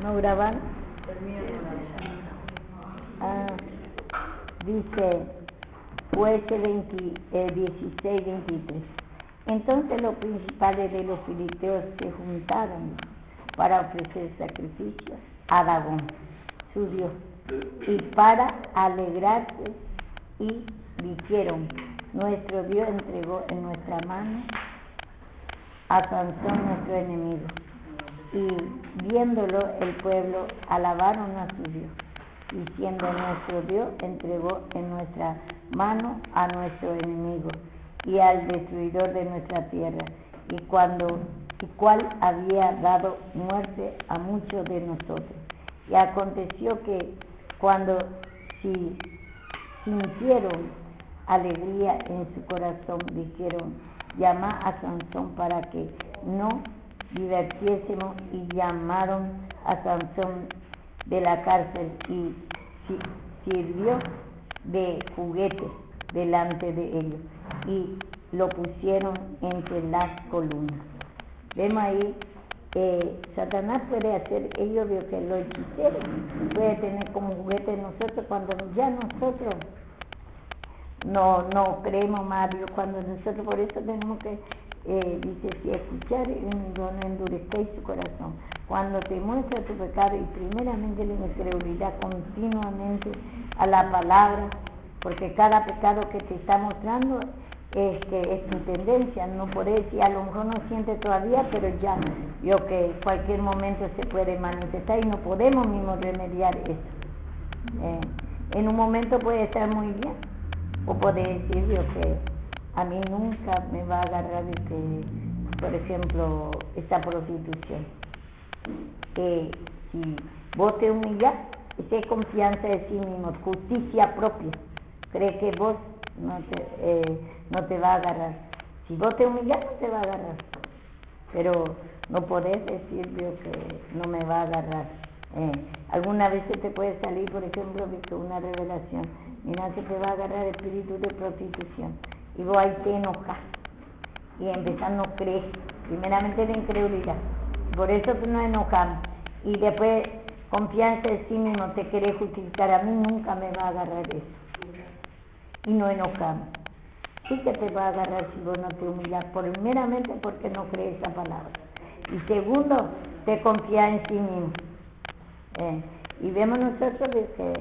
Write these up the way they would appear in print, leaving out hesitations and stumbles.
¿No graban? Dice Jueces 16:23. Entonces los principales de los filisteos se juntaron para ofrecer sacrificios a Dagón, su dios, y para alegrarse, y dijeron: nuestro Dios entregó en nuestra mano a Sansón, nuestro enemigo. Y viéndolo el pueblo alabaron a su Dios, diciendo: nuestro Dios entregó en nuestra mano a nuestro enemigo y al destruidor de nuestra tierra, y cual había dado muerte a muchos de nosotros. Y aconteció que cuando sintieron alegría en su corazón, dijeron: llama a Sansón para que nos divirtiésemos. Y llamaron a Sansón de la cárcel, y sirvió de juguete delante de ellos, y lo pusieron entre las columnas. Vemos ahí que Satanás puede hacer, ellos veo que los hechiceros puede tener como juguete nosotros, cuando ya nosotros no creemos más a Dios, cuando nosotros, por eso tenemos que, dice, si escuchar y no endurezcáis su corazón. Cuando te muestra tu pecado, y primeramente la incredulidad continuamente a la palabra, porque cada pecado que te está mostrando es tu tendencia, no podés decir, a lo mejor no siente todavía, pero ya yo que en cualquier momento se puede manifestar y no podemos mismo remediar eso. En un momento puede estar muy bien, o puede decir yo que a mí nunca me va a agarrar por ejemplo, esta prostitución. Si vos te humillas, esa es confianza de sí mismo, justicia propia, cree que vos no te va a agarrar. Si vos te humillas, no te va a agarrar, pero no podés decir yo que no me va a agarrar. Alguna vez te puede salir, por ejemplo, visto una revelación, mira que te va a agarrar el espíritu de prostitución, y vos ahí te enojas y empezás no creer, primeramente la incredulidad, por eso que nos enojamos, y después confianza en sí mismo, te querés justificar, a mí nunca me va a agarrar eso, y no enojamos. Sí que te va a agarrar si vos no te humillas, primeramente porque no crees esa palabra, y segundo, te confías en sí mismo. Y vemos nosotros que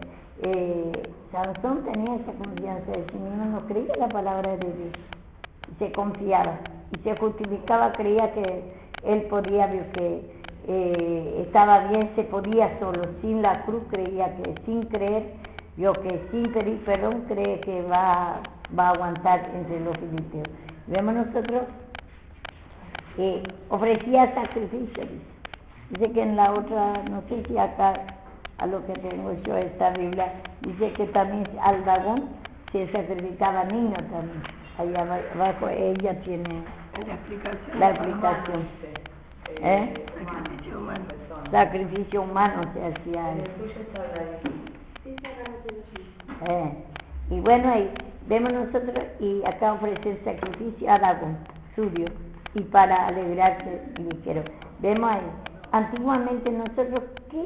Sansón tenía esa confianza de sí mismo, no creía la palabra de Dios, y se confiaba, y se justificaba, creía que él podía, que estaba bien, se podía solo, sin la cruz creía que sin creer, que sin pedir perdón cree que va a aguantar entre los filisteos. Vemos nosotros que ofrecía sacrificios, dice que en la otra, no sé si acá a lo que tengo yo esta Biblia, dice que también al Dagón se sacrificaba niños también. Allá abajo ella tiene la explicación. Sacrificio humano se hacía. Y bueno, ahí vemos nosotros, y acá ofrecer sacrificio a Dagón, su Dios, y para alegrarse, y dijeron, vemos ahí, antiguamente nosotros, ¿qué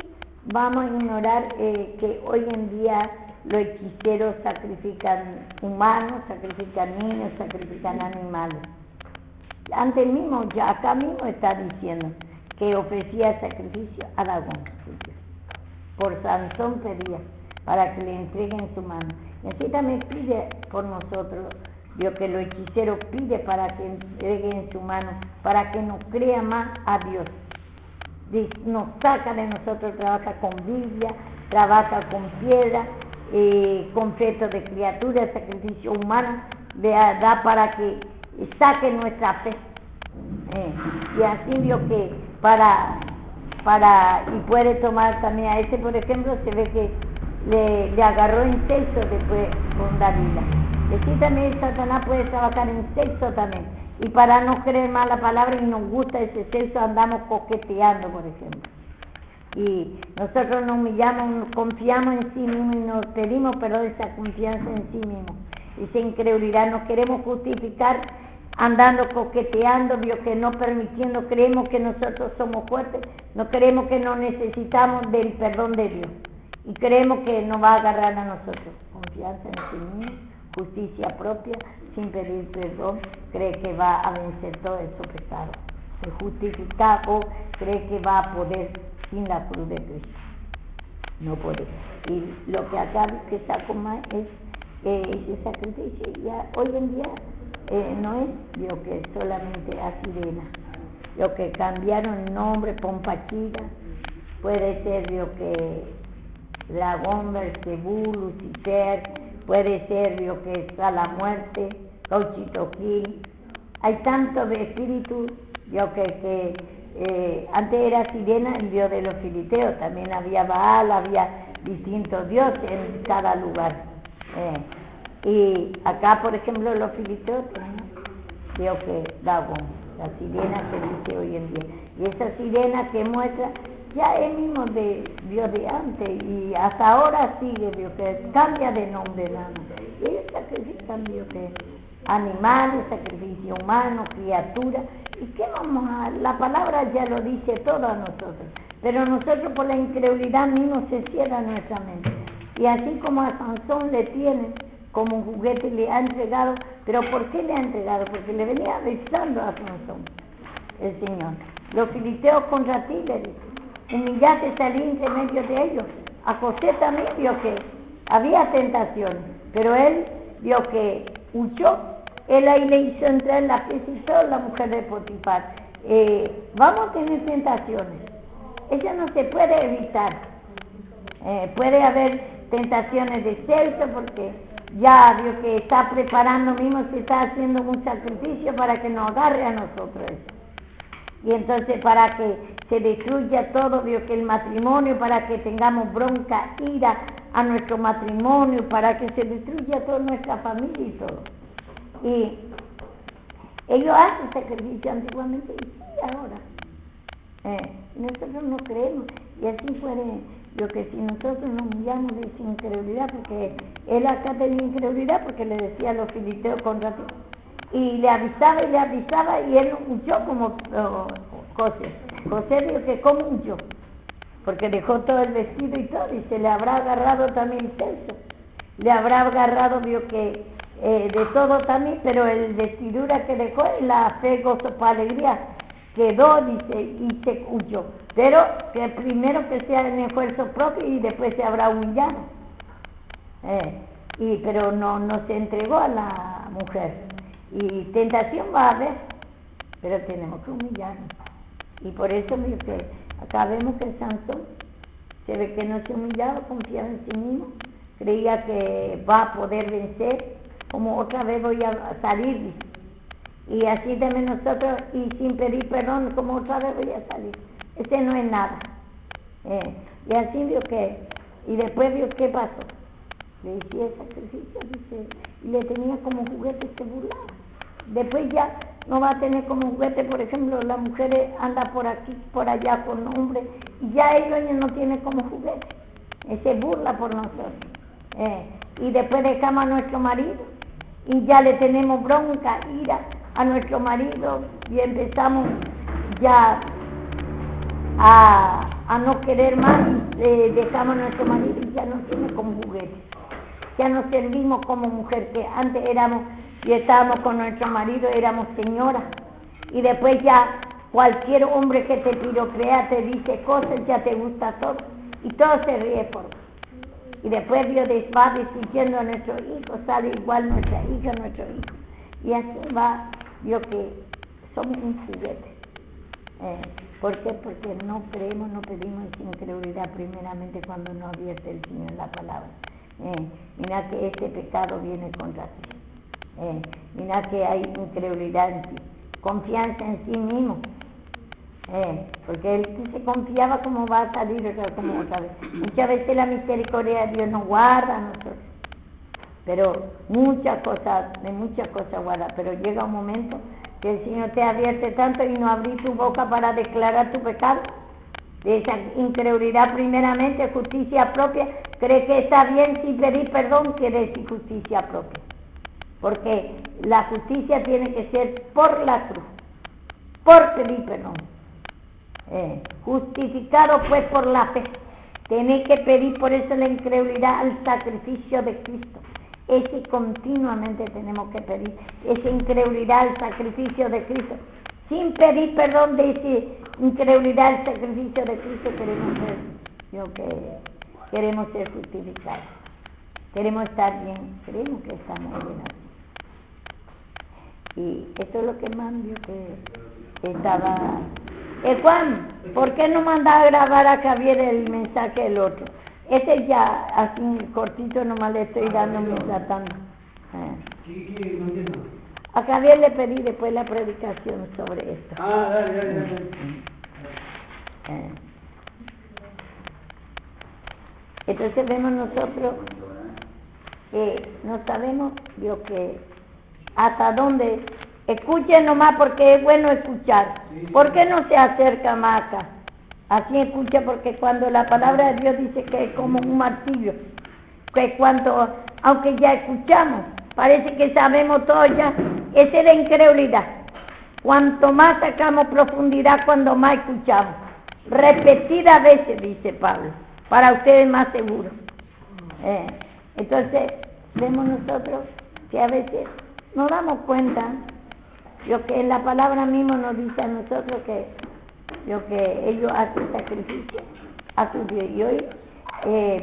vamos a ignorar? Que hoy en día los hechiceros sacrifican humanos, sacrifican niños, sacrifican animales. Antes mismo, ya acá mismo está diciendo que ofrecía sacrificio a Dagón, su Dios. Por Sansón pedía, para que le entreguen en su mano. Y así también pide por nosotros, Dios, que los hechiceros pide para que entreguen en su mano, para que nos crea más a Dios. Nos saca de nosotros, trabaja con Biblia, trabaja con piedra, con fetos de criaturas, sacrificio humano, da para que saque nuestra fe. Y así Dios que y puede tomar también a por ejemplo, se ve que le agarró en sexo después con Dalila. Decir también Satanás puede trabajar en sexo también, y para no creer más la palabra y nos gusta ese sexo andamos coqueteando, por ejemplo, y nosotros nos humillamos, confiamos en sí mismos y nos pedimos perdón, esa confianza en sí mismo, esa incredulidad, nos queremos justificar andando coqueteando, vio que no permitiendo, creemos que nosotros somos fuertes, no creemos que no necesitamos del perdón de Dios y creemos que nos va a agarrar a nosotros. Confianza en sí mismo, justicia propia, sin pedir perdón, cree que va a vencer todo su pecado. Se justifica o cree que va a poder sin la cruz de Cristo. No puede. Y lo que acá que está con más es ese sacrificio. Ya hoy en día no es lo que solamente a sirena. Lo que cambiaron el nombre, Pompachira, puede ser lo que Dragón, Belcebú, Lucifer, puede ser lo que está la muerte, Cauchitoquín. Hay tanto de espíritus, yo que antes era sirena el dios de los filisteos, también había Baal, había distintos dioses en cada lugar. Y acá, por ejemplo, los filisteos tenemos, creo que Dagón, la sirena que dice hoy en día. Y esa sirena que muestra, ya es mismo de Dios de antes, y hasta ahora sigue, Dios que cambia de nombre nada más. Y ellos sacrifican, Dios que animales, sacrificio humano, criatura. ¿Y qué vamos a...? La palabra ya lo dice todo a nosotros, pero nosotros por la incredulidad mismo se cierra nuestra mente. Y así como a Sansón le tienen como un juguete, le ha entregado, pero ¿por qué le ha entregado? Porque le venía avisando a Sansón, el Señor. Los filisteos contra ti, le dice, humillaste, salí entre medio de ellos. A José también vio que había tentaciones, pero él vio que huyó. Él ahí le hizo entrar en la prisión la mujer de Potifar. Vamos a tener tentaciones. Eso no se puede evitar. Puede haber tentaciones de sexo porque ya vio que está preparando mismo, se está haciendo un sacrificio para que nos agarre a nosotros eso. Y entonces para que se destruya todo, vio que el matrimonio, para que tengamos bronca, ira a nuestro matrimonio, para que se destruya toda nuestra familia y todo. Y ellos hacen sacrificio antiguamente y sí ahora. Nosotros no creemos. Y así puede, lo que si nosotros nos humillamos de esa incredulidad, porque él acá tenía incredulidad porque le decía a los filisteos contra ti. Y le avisaba y él huyó como José. José dijo que como huyó, porque dejó todo el vestido y todo, y se le habrá agarrado también sexo. Le habrá agarrado, vio que de todo también, pero el vestidura que dejó, la fe, gozo, alegría, quedó, dice, y se huyó. Pero que primero que sea en esfuerzo propio y después se habrá humillado. Pero no se entregó a la mujer. Y tentación va a haber, pero tenemos que humillarnos. Y por eso que acá vemos que Sansón se ve que no se humillaba, confiaba en sí mismo, creía que va a poder vencer, como otra vez voy a salir, dice. Y así también nosotros, y sin pedir perdón, como otra vez voy a salir. Ese no es nada. Y así vio que, y después vio qué pasó. Le hacía el sacrificio, dice, y le tenía como juguete, se burlaba. Después ya no va a tener como juguete, por ejemplo, las mujeres andan por aquí, por allá con hombres, y ya ellos no tienen como juguete. Se burla por nosotros. Y después dejamos a nuestro marido, y ya le tenemos bronca, ira a nuestro marido, y empezamos ya a no querer más, y dejamos a nuestro marido y ya no tiene como juguete. Ya nos servimos como mujer, que antes éramos y estábamos con nuestro marido, éramos señoras, y después ya cualquier hombre que te piropea, te dice cosas, ya te gusta todo, y todo se ríe por vos. Y después Dios va destruyendo a nuestros hijos, sale igual nuestra hija, nuestro hijo, y así va, Dios que somos un juguete. ¿Por qué? Porque no creemos, no pedimos sin incredulidad primeramente cuando nos advierte el Señor la palabra. Mira que este pecado viene contra ti. Mira que hay incredulidad en ti, confianza en sí mismo, porque él se confiaba como va a salir como otra vez. Muchas veces la misericordia de Dios nos guarda a nosotros, pero muchas cosas guarda, pero llega un momento que el Señor te advierte tanto y no abrí tu boca para declarar tu pecado. De esa incredulidad primeramente, justicia propia, cree que está bien sin pedir perdón, quiere decir justicia propia. porque la justicia tiene que ser por la cruz, por pedir perdón. Justificado pues por la fe. Tenéis que pedir por eso la incredulidad al sacrificio de Cristo. Ese continuamente tenemos que pedir, esa incredulidad al sacrificio de Cristo. Sin pedir perdón de esa incredulidad al sacrificio de Cristo queremos ser justificados. Queremos estar bien, creemos que estamos bien así. Y eso es lo que más vio que estaba... Juan, ¿por qué no manda a grabar a Javier el mensaje del otro? Ese ya, así cortito, nomás le estoy dando mientras tanto. A Javier le pedí después la predicación sobre esto. Dale. Entonces vemos nosotros que no sabemos yo que hasta dónde. Escuchen nomás porque es bueno escuchar. ¿Por qué no se acerca más acá? Así escucha, porque cuando la palabra de Dios dice que es como un martillo, que aunque ya escuchamos, parece que sabemos todo ya, esa es la incredulidad. Cuanto más sacamos profundidad, cuando más escuchamos. Repetidas veces, dice Pablo, para ustedes más seguro. Entonces, vemos nosotros que a veces nos damos cuenta, lo que la palabra misma nos dice a nosotros que ellos hacen sacrificio a su Dios. Y hoy,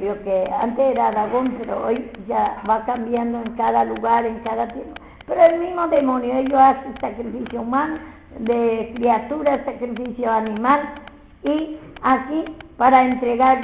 veo que antes era Dagón, pero hoy ya va cambiando en cada lugar, en cada tiempo. Pero el mismo demonio, ellos hacen sacrificio humano, de criaturas, sacrificio animal, y así para entregar,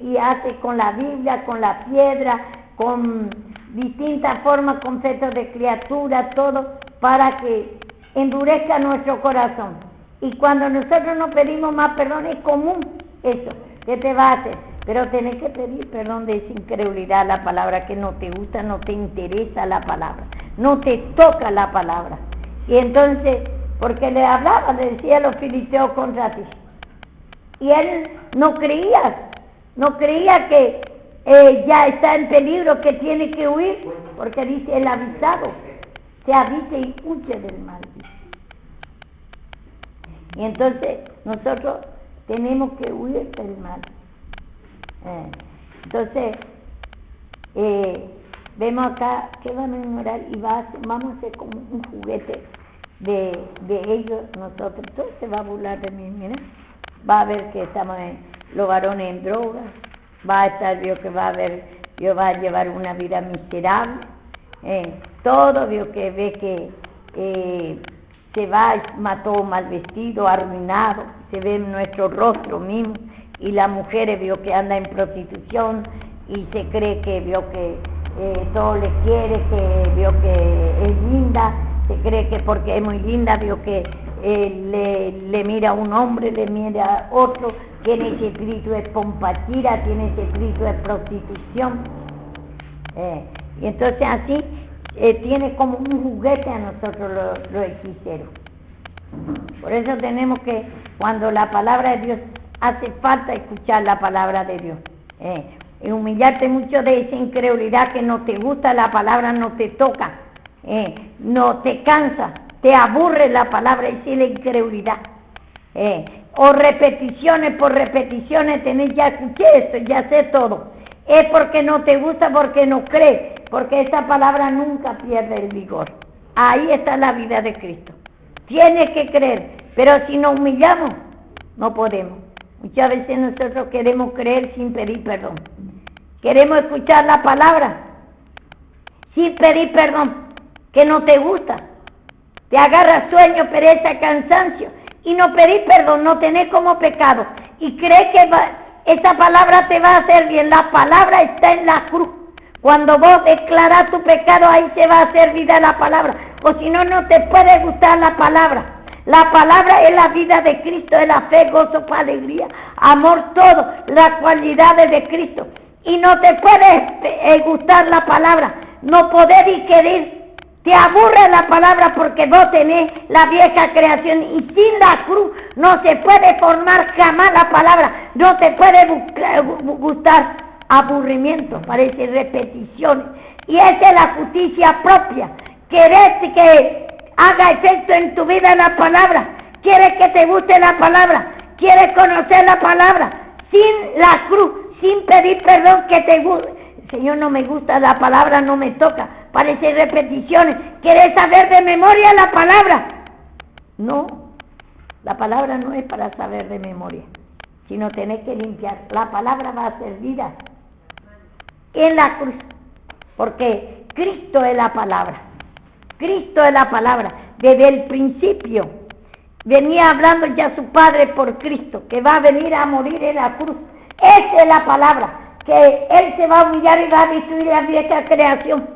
y hace con la Biblia, con la piedra, con distintas formas, con fetos de criaturas, todo, para que endurezca nuestro corazón. Y cuando nosotros no pedimos más perdón, es común eso, que te va a hacer. Pero tenés que pedir perdón de esa incredulidad a la palabra, que no te gusta, no te interesa la palabra, no te toca la palabra. Y entonces, porque le hablaba, le decía a los filisteos contra ti. Y él no creía que ya está en peligro, que tiene que huir, porque dice el avisado, se avise y huye del mal. Y entonces nosotros tenemos que huir del mal. Entonces, vemos acá que van a ignorar y vamos a hacer como un juguete de ellos, nosotros. Entonces se va a burlar de mí, mira. Va a ver que estamos los varones en drogas, va a estar, va a llevar una vida miserable. Todo que ve que se va, mató mal vestido, arruinado, se ve en nuestro rostro mismo, y las mujeres que anda en prostitución y se cree que todo le quiere, que es linda, se cree que porque es muy linda, que le mira a un hombre, le mira a otro, tiene ese espíritu de pompachira, tiene ese espíritu de prostitución, y entonces así tiene como un juguete a nosotros los hechiceros. Por eso tenemos que, cuando la palabra de Dios, hace falta escuchar la palabra de Dios, y humillarte mucho de esa incredulidad, que no te gusta la palabra, no te toca, no te cansa, te aburre la palabra, y la incredulidad, o repeticiones por repeticiones, ya escuché esto, ya sé todo, es porque no te gusta, porque no crees, porque esa palabra nunca pierde el vigor. Ahí está la vida de Cristo. Tienes que creer, pero si nos humillamos, no podemos. Muchas veces nosotros queremos creer sin pedir perdón. Queremos escuchar la palabra sin pedir perdón, que no te gusta. Te agarra sueño, pereza, cansancio, y no pedir perdón, no tener como pecado. Y crees que esa palabra te va a hacer bien. La palabra está en la cruz. Cuando vos declarás tu pecado, ahí se va a hacer vida la palabra. O si no, no te puede gustar la palabra. La palabra es la vida de Cristo, es la fe, gozo, alegría, amor, todo, las cualidades de Cristo. Y no te puede gustar la palabra, no poder y querer. Te aburre la palabra porque vos tenés la vieja creación, y sin la cruz no se puede formar jamás la palabra, no te puede gustar aburrimiento, parece repeticiones. Y esa es la justicia propia, ¿Quieres que haga efecto en tu vida la palabra? ¿Quieres que te guste la palabra? ¿Quieres conocer la palabra? Sin la cruz, sin pedir perdón que te guste. Señor, no me gusta la palabra, no me toca. Parece repeticiones. ¿Quieres saber de memoria la palabra? No, la palabra no es para saber de memoria, sino tener que limpiar. La palabra va a ser vida en la cruz, porque Cristo es la palabra. Cristo es la palabra. Desde el principio venía hablando ya su Padre por Cristo, que va a venir a morir en la cruz. Esa es la palabra, que Él se va a humillar y va a destruir la vieja creación.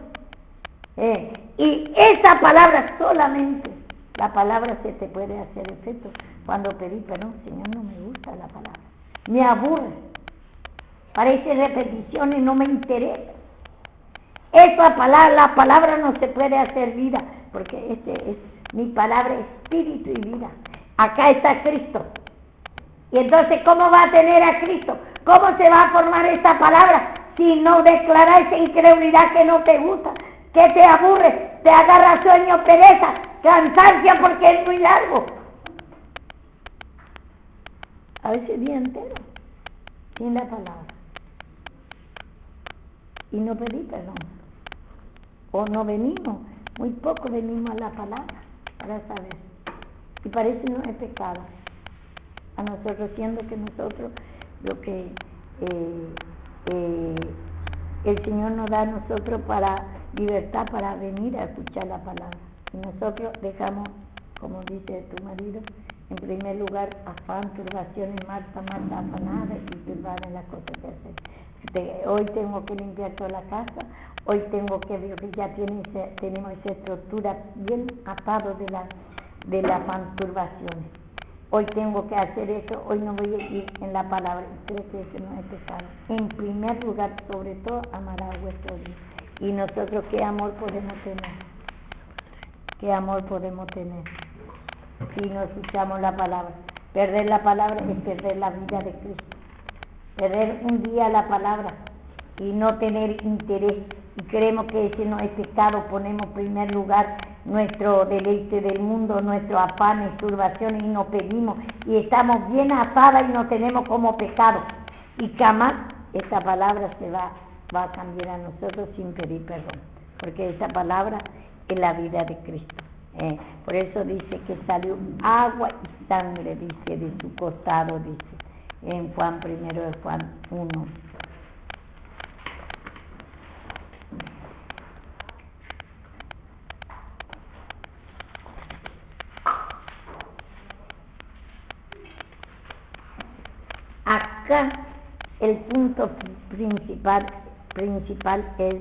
Y esa palabra solamente, la palabra se te puede hacer efecto cuando pedí perdón. Señor, no me gusta la palabra, me aburre, parece repeticiones, no me interesa. Esa palabra, la palabra no se puede hacer vida, porque es mi palabra, espíritu y vida. Acá está Cristo. Y entonces, ¿cómo va a tener a Cristo? ¿Cómo se va a formar esta palabra si no declara esa incredulidad que no te gusta, que te aburre, te agarra sueño, pereza, cansancio porque es muy largo? A veces día entero, sin la palabra. Y no pedí perdón. O no venimos, muy poco venimos a la palabra para saber. Y parece no es pecado a nosotros, siendo que nosotros lo que el Señor nos da a nosotros para libertad, para venir a escuchar la palabra. Y nosotros dejamos, como dice tu marido, en primer lugar afán, turbaciones, Marta, afanada y turbada en las cosas que hacer. Hoy tengo que limpiar toda la casa, hoy tengo que ver que ya tenemos esa estructura bien atado de las turbaciones. Hoy tengo que hacer eso, hoy no voy a ir en la palabra. Creo que eso no es pecado. En primer lugar, sobre todo, amar a vuestro Dios. Y nosotros, ¿qué amor podemos tener? ¿Qué amor podemos tener si no escuchamos la palabra? Perder la palabra es perder la vida de Cristo. Perder un día la palabra y no tener interés. Y creemos que ese no es pecado, ponemos en primer lugar nuestro deleite del mundo, nuestro afán y turbaciones y nos pedimos y estamos bien atadas y no tenemos como pecado. Y jamás esta palabra se va a cambiar a nosotros sin pedir perdón, porque esa palabra es la vida de Cristo. Por eso dice que salió agua y sangre, dice, de su costado, dice, en Juan 1 de Juan 1. Acá el punto principal es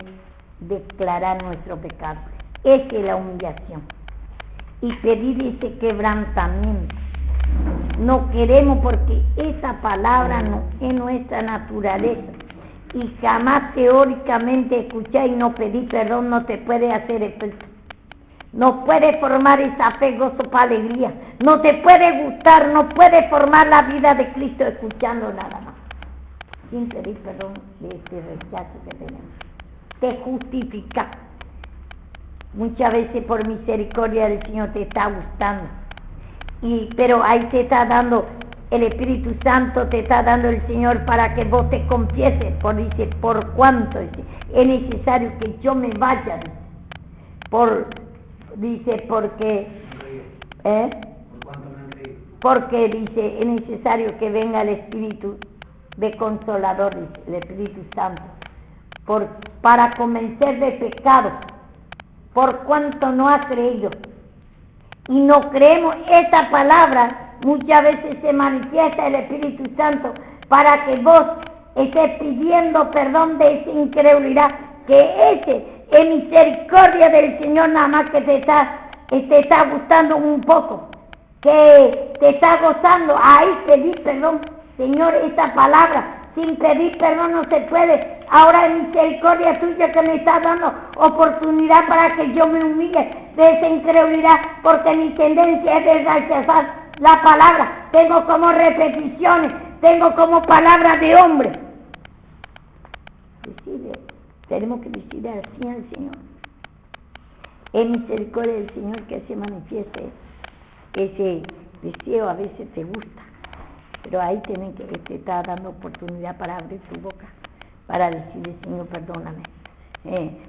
declarar nuestro pecado. Esa es la humillación. Y pedir ese quebrantamiento. No queremos porque esa palabra no es nuestra naturaleza. Y jamás teóricamente escuchar y no pedir perdón no te puede hacer efecto. No puede formar esa fe, gozo, alegría. No te puede gustar, no puede formar la vida de Cristo escuchando nada más. Sin pedir perdón de este rechazo que tenemos. Te justifica. Muchas veces por misericordia del Señor te está gustando. Pero ahí te está dando el Espíritu Santo, te está dando el Señor para que vos te confieses. Dice, por cuánto es necesario que yo me vaya. Dice, porque dice, es necesario que venga el Espíritu de Consolador, dice, el Espíritu Santo, para convencer de pecado, por cuanto no ha creído. Y no creemos esta palabra, muchas veces se manifiesta el Espíritu Santo para que vos estés pidiendo perdón de esa incredulidad, que ese es misericordia del Señor, nada más que te está gustando un poco, que te está gozando. Ahí pedir perdón. Señor, esta palabra sin pedir perdón no se puede. Ahora es misericordia tuya que me está dando oportunidad para que yo me humille de esa incredulidad, porque mi tendencia es de rechazar la palabra. Tengo como repeticiones, tengo como palabra de hombre. Tenemos que decirle así al Señor. Es misericordia del Señor que se manifieste ese deseo. A veces te gusta, pero ahí te está dando oportunidad para abrir tu boca, para decirle: Señor, perdóname,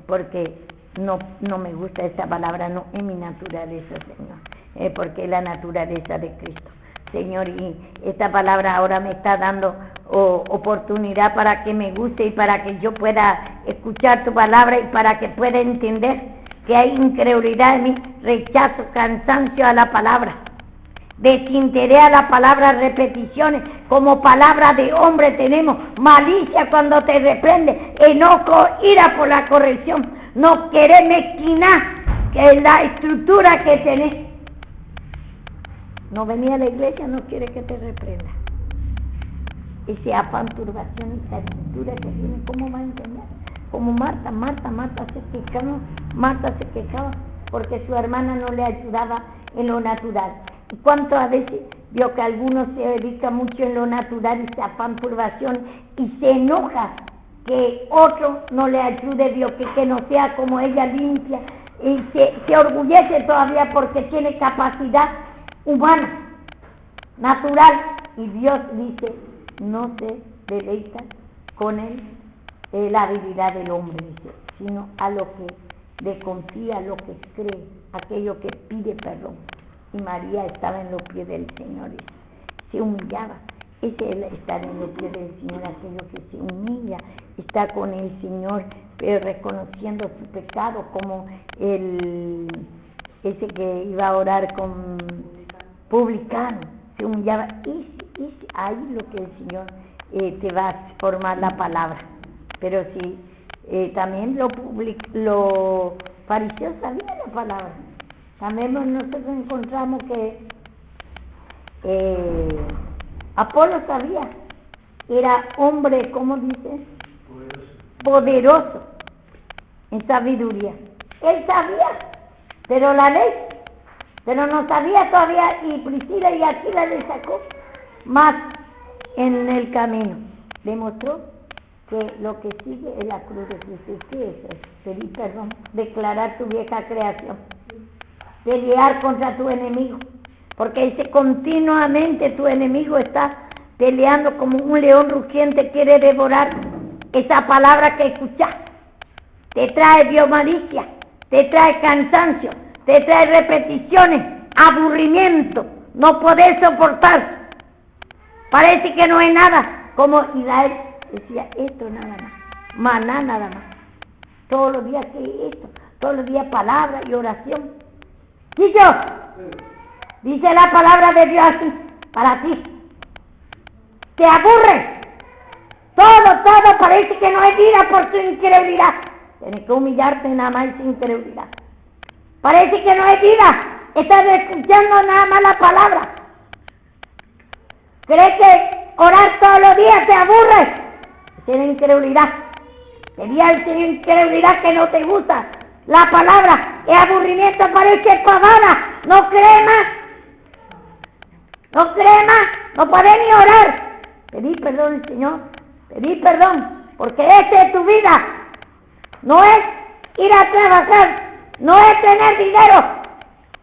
porque no me gusta esa palabra, no es mi naturaleza, Señor, porque es la naturaleza de Cristo, Señor, y esta palabra ahora me está dando oportunidad para que me guste y para que yo pueda escuchar tu palabra y para que pueda entender que hay incredulidad en mí, rechazo, cansancio a la palabra, desinterés a la palabra, repeticiones, como palabra de hombre tenemos malicia cuando te reprende, enojo, ira por la corrección, no querer mezquinar, que es la estructura que tenés. No venía a la iglesia, no quiere que te reprenda. Ese afán, turbación, esa estructura que tiene, ¿cómo va a entender? Como Marta se quejaba porque su hermana no le ayudaba en lo natural. ¿Y cuántas veces vio que algunos se dedican mucho en lo natural y se afán, turbación y se enoja que otro no le ayude, vio que no sea como ella, limpia, y se orgullece todavía porque tiene capacidad humana, natural, y Dios dice: no se deleita con la habilidad del hombre, dice, sino a lo que le confía, a lo que cree, aquello que pide perdón. Y María estaba en los pies del Señor y se humillaba. Ese es estar en los pies del Señor, aquello que se humilla, está con el Señor, pero reconociendo su pecado, como ese que iba a orar con publicano, se humillaba. Y ahí lo que el Señor te va a formar la palabra. Pero si también los fariseos sabían la palabra. También nosotros encontramos que Apolo sabía, era hombre, ¿cómo dice? Poderoso en sabiduría. Él sabía, pero la ley, pero no sabía todavía, y Priscila y Aquila le sacó más en el camino. Demostró que lo que sigue es la cruz de Cristo. ¿Qué es eso? Pedir perdón, declarar tu vieja creación, pelear contra tu enemigo, porque dice: continuamente tu enemigo está peleando como un león rugiente, quiere devorar. Esa palabra que escuchas te trae biomalicia, te trae cansancio, te trae repeticiones, aburrimiento, no podés soportar, parece que no es nada, como Israel decía: esto nada más, maná nada más, todos los días que esto, todos los días palabra y oración. ¿Y yo? Dice la palabra de Dios así, para ti. ¿Te aburre? Todo parece que no es vida por tu incredulidad. Tienes que humillarte nada más y sin incredulidad. Parece que no es vida. Estás escuchando nada más la palabra. ¿Crees que orar todos los días te aburre? Tienes incredulidad. Sería el Señor incredulidad que no te gusta. La palabra, el aburrimiento parece pavada. No crees más. No crees más. No podés ni orar. Pedí perdón al Señor. Pedí perdón. Porque esta es tu vida. No es ir a trabajar. No es tener dinero.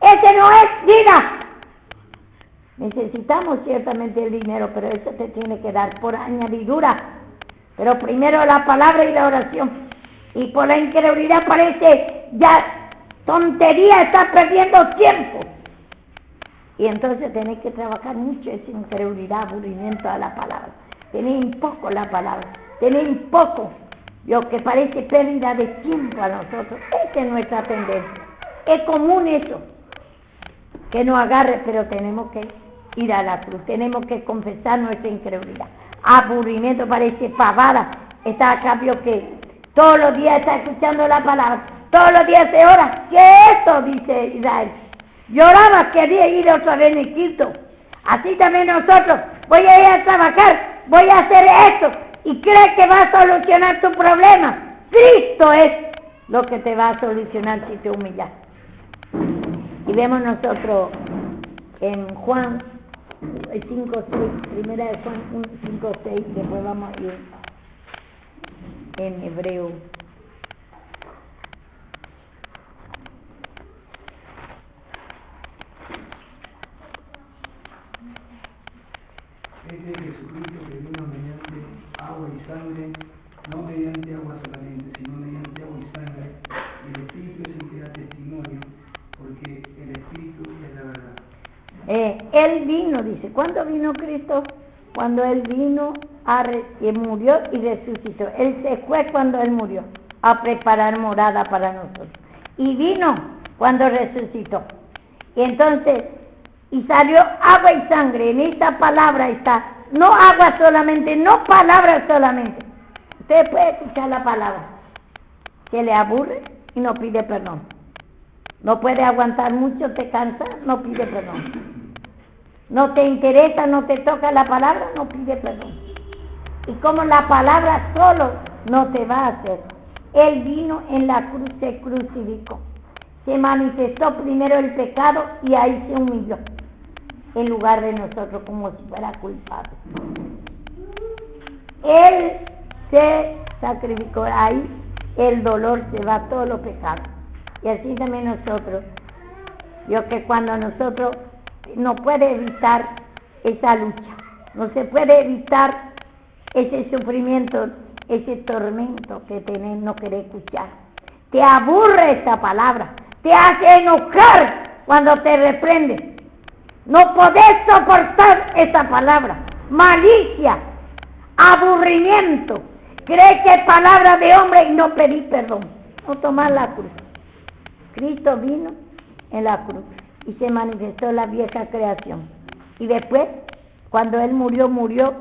Ese no es vida. Necesitamos ciertamente el dinero, pero eso te tiene que dar por añadidura. Pero primero la palabra y la oración. Y por la incredulidad parece ya tontería, estás perdiendo tiempo. Y entonces tenés que trabajar mucho esa incredulidad, aburrimiento a la palabra. Tenés un poco la palabra, tenés un poco lo que parece pérdida de tiempo a nosotros. Esa es nuestra tendencia. Es común eso, que nos agarre, pero tenemos que ir a la cruz, tenemos que confesar nuestra incredulidad. Aburrimiento parece pavada, está a cambio que todos los días está escuchando la palabra, todos los días se ora. ¿Qué es esto? Dice Israel. Lloraba, quería ir otra vez en Egipto. Así también nosotros, voy a ir a trabajar, voy a hacer esto, y crees que va a solucionar tu problema. Cristo es lo que te va a solucionar si te humillas. Y vemos nosotros en Juan 5:6, primera de Juan 5:6, después vamos a ir en Hebreo. que da testimonio, porque el Espíritu es la verdad. Él vino, dice, ¿cuándo vino Cristo? Cuando Él vino, y murió y resucitó. Él se fue cuando Él murió, a preparar morada para nosotros. Y vino cuando resucitó. Y entonces, y salió agua y sangre. En esta palabra está, no agua solamente, no palabra solamente. Usted puede escuchar la palabra, que le aburre y no pide perdón. No puede aguantar mucho, te cansa, no pide perdón. No te interesa, no te toca la palabra, no pide perdón. Y como la palabra solo no te va a hacer. Él vino en la cruz, se crucificó. Se manifestó primero el pecado y ahí se humilló. En lugar de nosotros como si fuera culpable. Él se sacrificó ahí, el dolor se va, todos los pecados. Y así también nosotros. Yo que cuando nosotros no puede evitar esa lucha, no se puede evitar ese sufrimiento, ese tormento que tenés, no querés escuchar. Te aburre esta palabra, te hace enojar cuando te reprende. No podés soportar esa palabra, malicia, aburrimiento. Crees que es palabra de hombre y no pedís perdón, no tomás la cruz. Cristo vino en la cruz y se manifestó la vieja creación. Y después, cuando Él murió, murió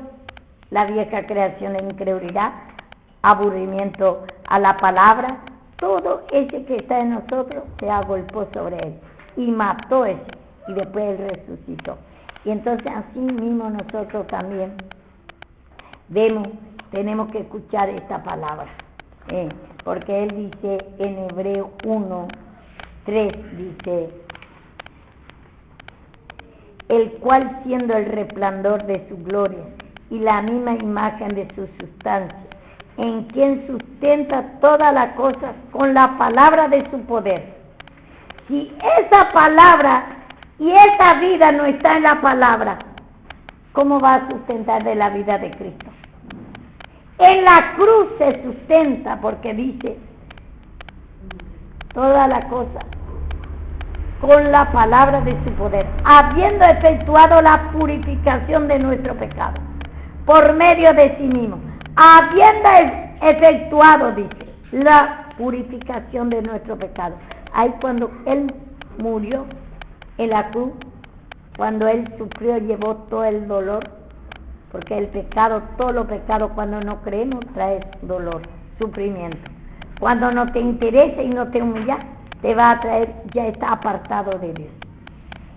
la vieja creación, la incredulidad, aburrimiento a la palabra, todo ese que está en nosotros se agolpó sobre Él y mató ese, y después Él resucitó. Y entonces así mismo nosotros también vemos, tenemos que escuchar esta palabra, porque Él dice en Hebreo 1:3, dice, el cual siendo el resplandor de su gloria y la misma imagen de su sustancia, en quien sustenta todas las cosas con la palabra de su poder. Si esa palabra y esa vida no está en la palabra, ¿cómo va a sustentar de la vida de Cristo? En la cruz se sustenta porque dice toda la cosa con la palabra de su poder, habiendo efectuado la purificación de nuestro pecado por medio de sí mismo, habiendo efectuado, dice, la purificación de nuestro pecado. Ahí cuando Él murió en la cruz, cuando Él sufrió, llevó todo el dolor, porque el pecado, todos los pecados cuando no creemos trae dolor, sufrimiento. Cuando no te interesa y no te humilla, te va a traer, ya está apartado de Dios.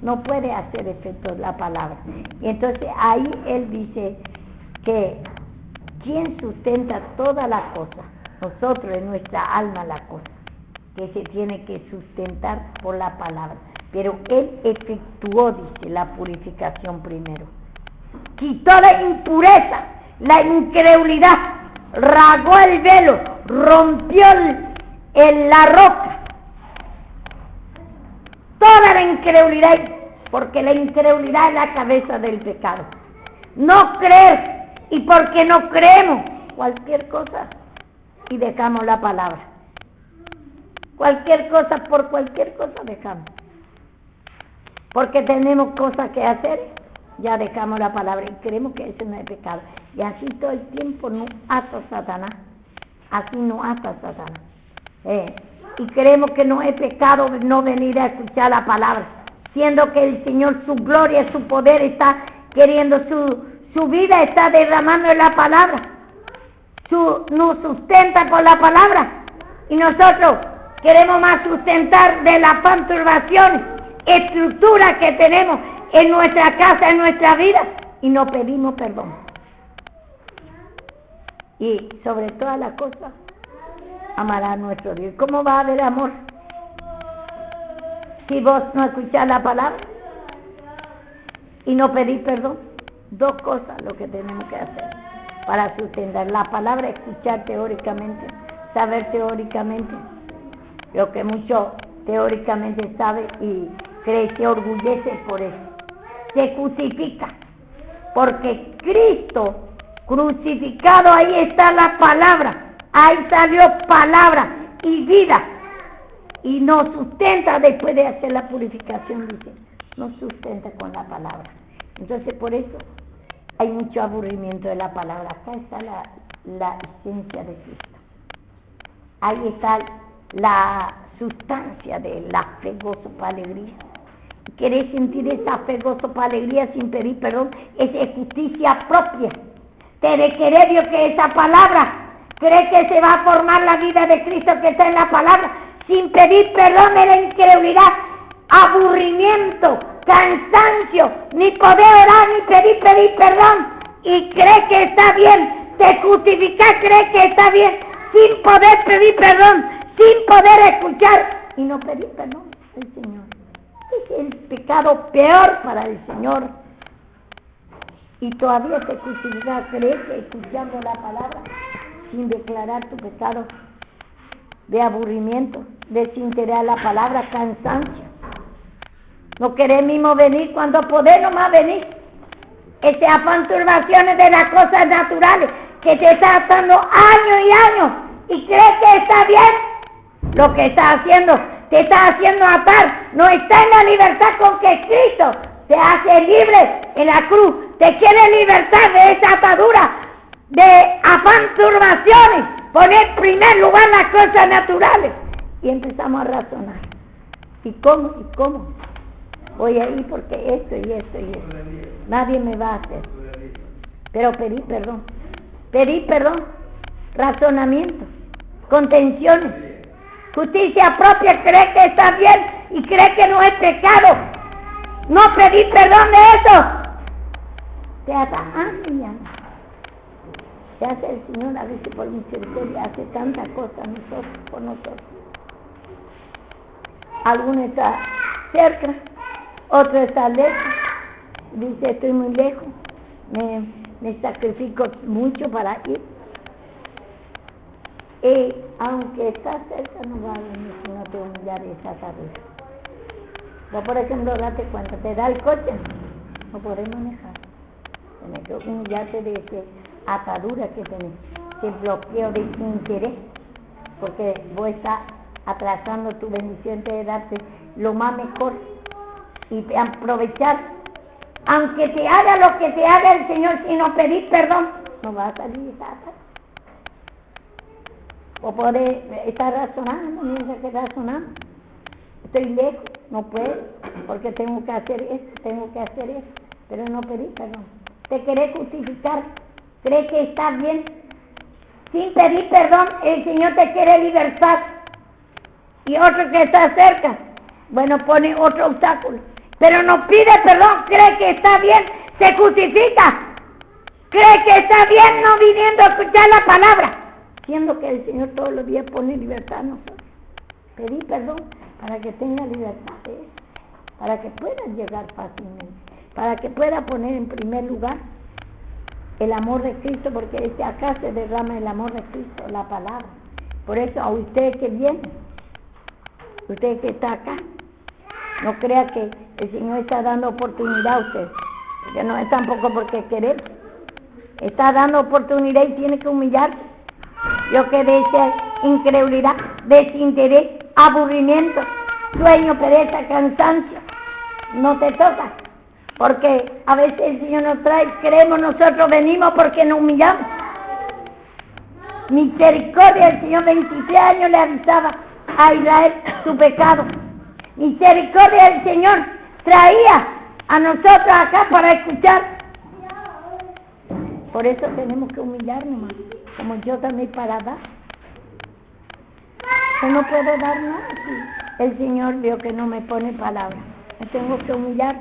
No puede hacer efecto la palabra. Y entonces ahí Él dice que ¿quién sustenta toda la cosa? Nosotros, en nuestra alma la cosa, que se tiene que sustentar por la palabra. Pero Él efectuó, dice, la purificación primero. Quitó la impureza, la incredulidad, rasgó el velo, rompió la roca. Toda la incredulidad, porque la incredulidad es la cabeza del pecado. No creer, y porque no creemos cualquier cosa y dejamos la palabra. Cualquier cosa, por cualquier cosa dejamos. Porque tenemos cosas que hacer, ya dejamos la palabra y creemos que eso no es pecado. Y así todo el tiempo no ata Satanás. Así no ata Satanás. Y creemos que no es pecado no venir a escuchar la palabra, siendo que el Señor, su gloria, su poder está queriendo, su vida está derramando en la palabra, nos sustenta por la palabra, y nosotros queremos más sustentar de la perturbación, estructura que tenemos en nuestra casa, en nuestra vida, y no pedimos perdón. Y sobre todas las cosas, amará a nuestro Dios. ¿Cómo va a haber amor si vos no escuchás la palabra y no pedís perdón? Dos cosas lo que tenemos que hacer para sustentar la palabra: escuchar teóricamente, saber teóricamente lo que mucho teóricamente sabe y cree, se orgullece por eso, se crucifica, porque Cristo crucificado, ahí está la palabra. Ahí salió palabra y vida. y nos sustenta después de hacer la purificación, dice, nos sustenta con la palabra. Entonces por eso hay mucho aburrimiento de la palabra. Acá está la esencia de Cristo. Ahí está la sustancia de la fe, gozo, paz, alegría. ¿Querés sentir esa fe, gozo, paz, alegría sin pedir perdón? Es justicia propia. Te requiere Dios que esa palabra, cree que se va a formar la vida de Cristo que está en la palabra, sin pedir perdón de la incredulidad, aburrimiento, cansancio, ni poder orar ni pedir perdón, y cree que está bien, te justifica, cree que está bien, sin poder pedir perdón, sin poder escuchar y no pedir perdón al Señor. Es el pecado peor para el Señor. Y todavía te justifica, cree que escuchando la palabra, sin declarar tu pecado, de aburrimiento, desinterés a la palabra, cansancio. No querés mismo venir cuando podés nomás venir. Ese afán, turbaciones de las cosas naturales que te está atando años y años y crees que está bien. Lo que está haciendo, te está haciendo atar. No está en la libertad con que Cristo te hace libre en la cruz. Te quiere libertar de esa atadura de afán, turbaciones. Poner en primer lugar las cosas naturales. Y empezamos a razonar. ¿Y cómo? ¿Y cómo? Voy a ir porque esto y esto y esto. Nadie me va a hacer. Pero pedir perdón, razonamiento, contenciones, justicia propia, cree que está bien y cree que no es pecado. No pedir perdón de eso. Te ata años. Se hace el Señor a veces por misericordia, hace tantas cosas por nosotros. Alguno está cerca, otro está lejos. Dice, estoy muy lejos, me sacrifico mucho para ir. Y aunque estás cerca, no va a venir si no te humillar esa atadura. Vos, por ejemplo, date cuenta, te da el coche, no podés manejar. Tienes que humillarte de esa atadura que tenés, ese bloqueo de interés, porque vos estás atrasando tu bendición de darte lo más mejor y aprovechar. Aunque te haga lo que te haga el Señor, si no pedís perdón, no va a salir esa atadura. O podés estar razonando, mientras que razonando. Estoy lejos, no puedo, porque tengo que hacer esto, pero no pedís perdón. Te querés justificar, crees que estás bien. Sin pedir perdón, el Señor te quiere libertar. Y otro que está cerca, bueno, pone otro obstáculo. Pero no pide perdón, cree que está bien, se justifica. Cree que está bien no viniendo a escuchar la palabra. Siendo que el Señor todos los días pone libertad a nosotros. Pedí perdón para que tenga libertad de eso, para que pueda llegar fácilmente, para que pueda poner en primer lugar el amor de Cristo, porque acá se derrama el amor de Cristo, la palabra. Por eso a usted que viene, usted que está acá, no crea que el Señor está dando oportunidad a usted, porque no es tampoco porque querer, está dando oportunidad y tiene que humillarse. Yo que de esa incredulidad, desinterés, aburrimiento, sueño, pereza, cansancio, no te toca, porque a veces el Señor nos trae, creemos nosotros venimos porque nos humillamos. Misericordia, el Señor 23 años le avisaba a Israel su pecado. Misericordia del Señor traía a nosotros acá para escuchar. Por eso tenemos que humillarnos más, como yo también para dar. Yo no puedo dar nada si el Señor vio que no me pone palabras. Me tengo que humillar,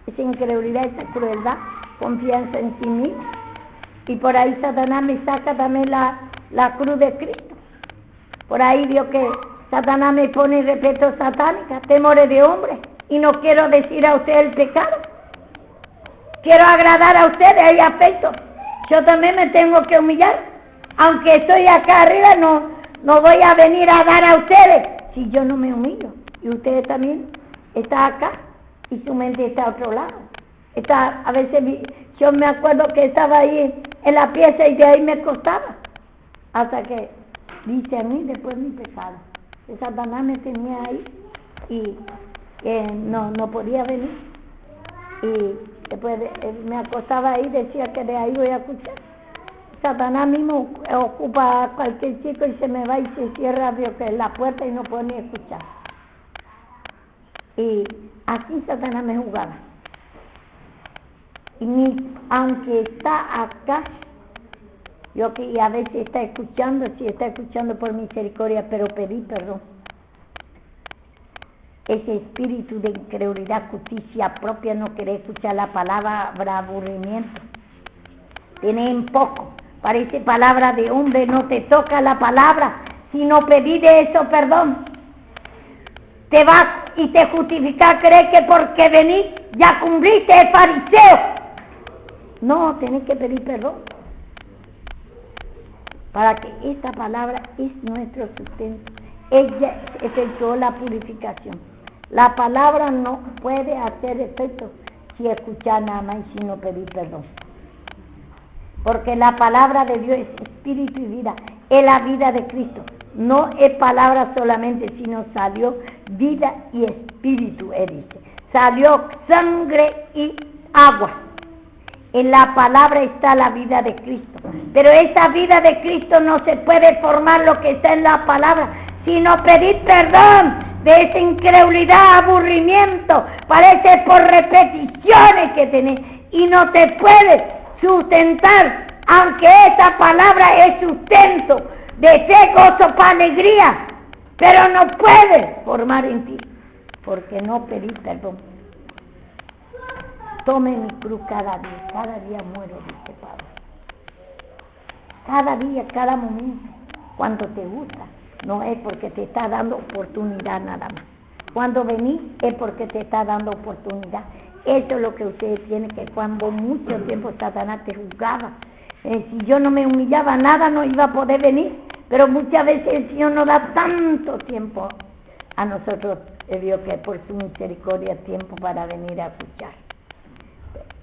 esa incredulidad, esa crueldad, confianza en sí mismo. Y por ahí Satanás me saca también la cruz de Cristo. Por ahí vio que Satanás me pone respeto satánica, temores de hombre, y no quiero decir a usted el pecado. Quiero agradar a ustedes, hay afecto. Yo también me tengo que humillar. Aunque estoy acá arriba, no voy a venir a dar a ustedes si yo no me humillo. Y ustedes también están acá y su mente está a otro lado. A veces yo me acuerdo que estaba ahí en la pieza y de ahí me costaba. Hasta que dice a mí después mi pecado. Satanás me tenía ahí y no podía venir. Y después me acostaba ahí, decía que de ahí voy a escuchar. Satanás mismo ocupa a cualquier chico y se me va y se cierra la puerta y no puedo ni escuchar. Y así Satanás me jugaba. Y aunque está acá, yo que a veces está escuchando, si está escuchando por misericordia, pero pedí perdón. Ese espíritu de incredulidad, justicia propia, no querer escuchar la palabra, habrá aburrimiento. Tienen poco, parece palabra de hombre, no te toca la palabra, si no pedí de eso perdón. Te vas y te justificas, crees que porque venís ya cumpliste el fariseo. No, tenés que pedir perdón. Para que esta palabra es nuestro sustento. Ella efectuó la purificación. La palabra no puede hacer efecto si escuchar nada más y si no pedir perdón. Porque la palabra de Dios es espíritu y vida, es la vida de Cristo. No es palabra solamente, sino salió vida y espíritu, dice. Salió sangre y agua. En la palabra está la vida de Cristo. Pero esa vida de Cristo no se puede formar lo que está en la palabra, sino pedir perdón de esa incredulidad, aburrimiento, parece por repeticiones que tenés y no te puedes sustentar, aunque esa palabra es sustento de fe, gozo, para alegría, pero no puede formar en ti, porque no pedís perdón. Tome mi cruz cada día muero, dice Pablo. Cada día, cada momento, cuando te gusta, no es porque te está dando oportunidad nada más. Cuando venís es porque te está dando oportunidad. Eso es lo que ustedes tienen, que cuando mucho tiempo Satanás te juzgaba. Si yo no me humillaba nada, no iba a poder venir. Pero muchas veces el Señor nos da tanto tiempo a nosotros, vio que por su misericordia tiempo para venir a escuchar.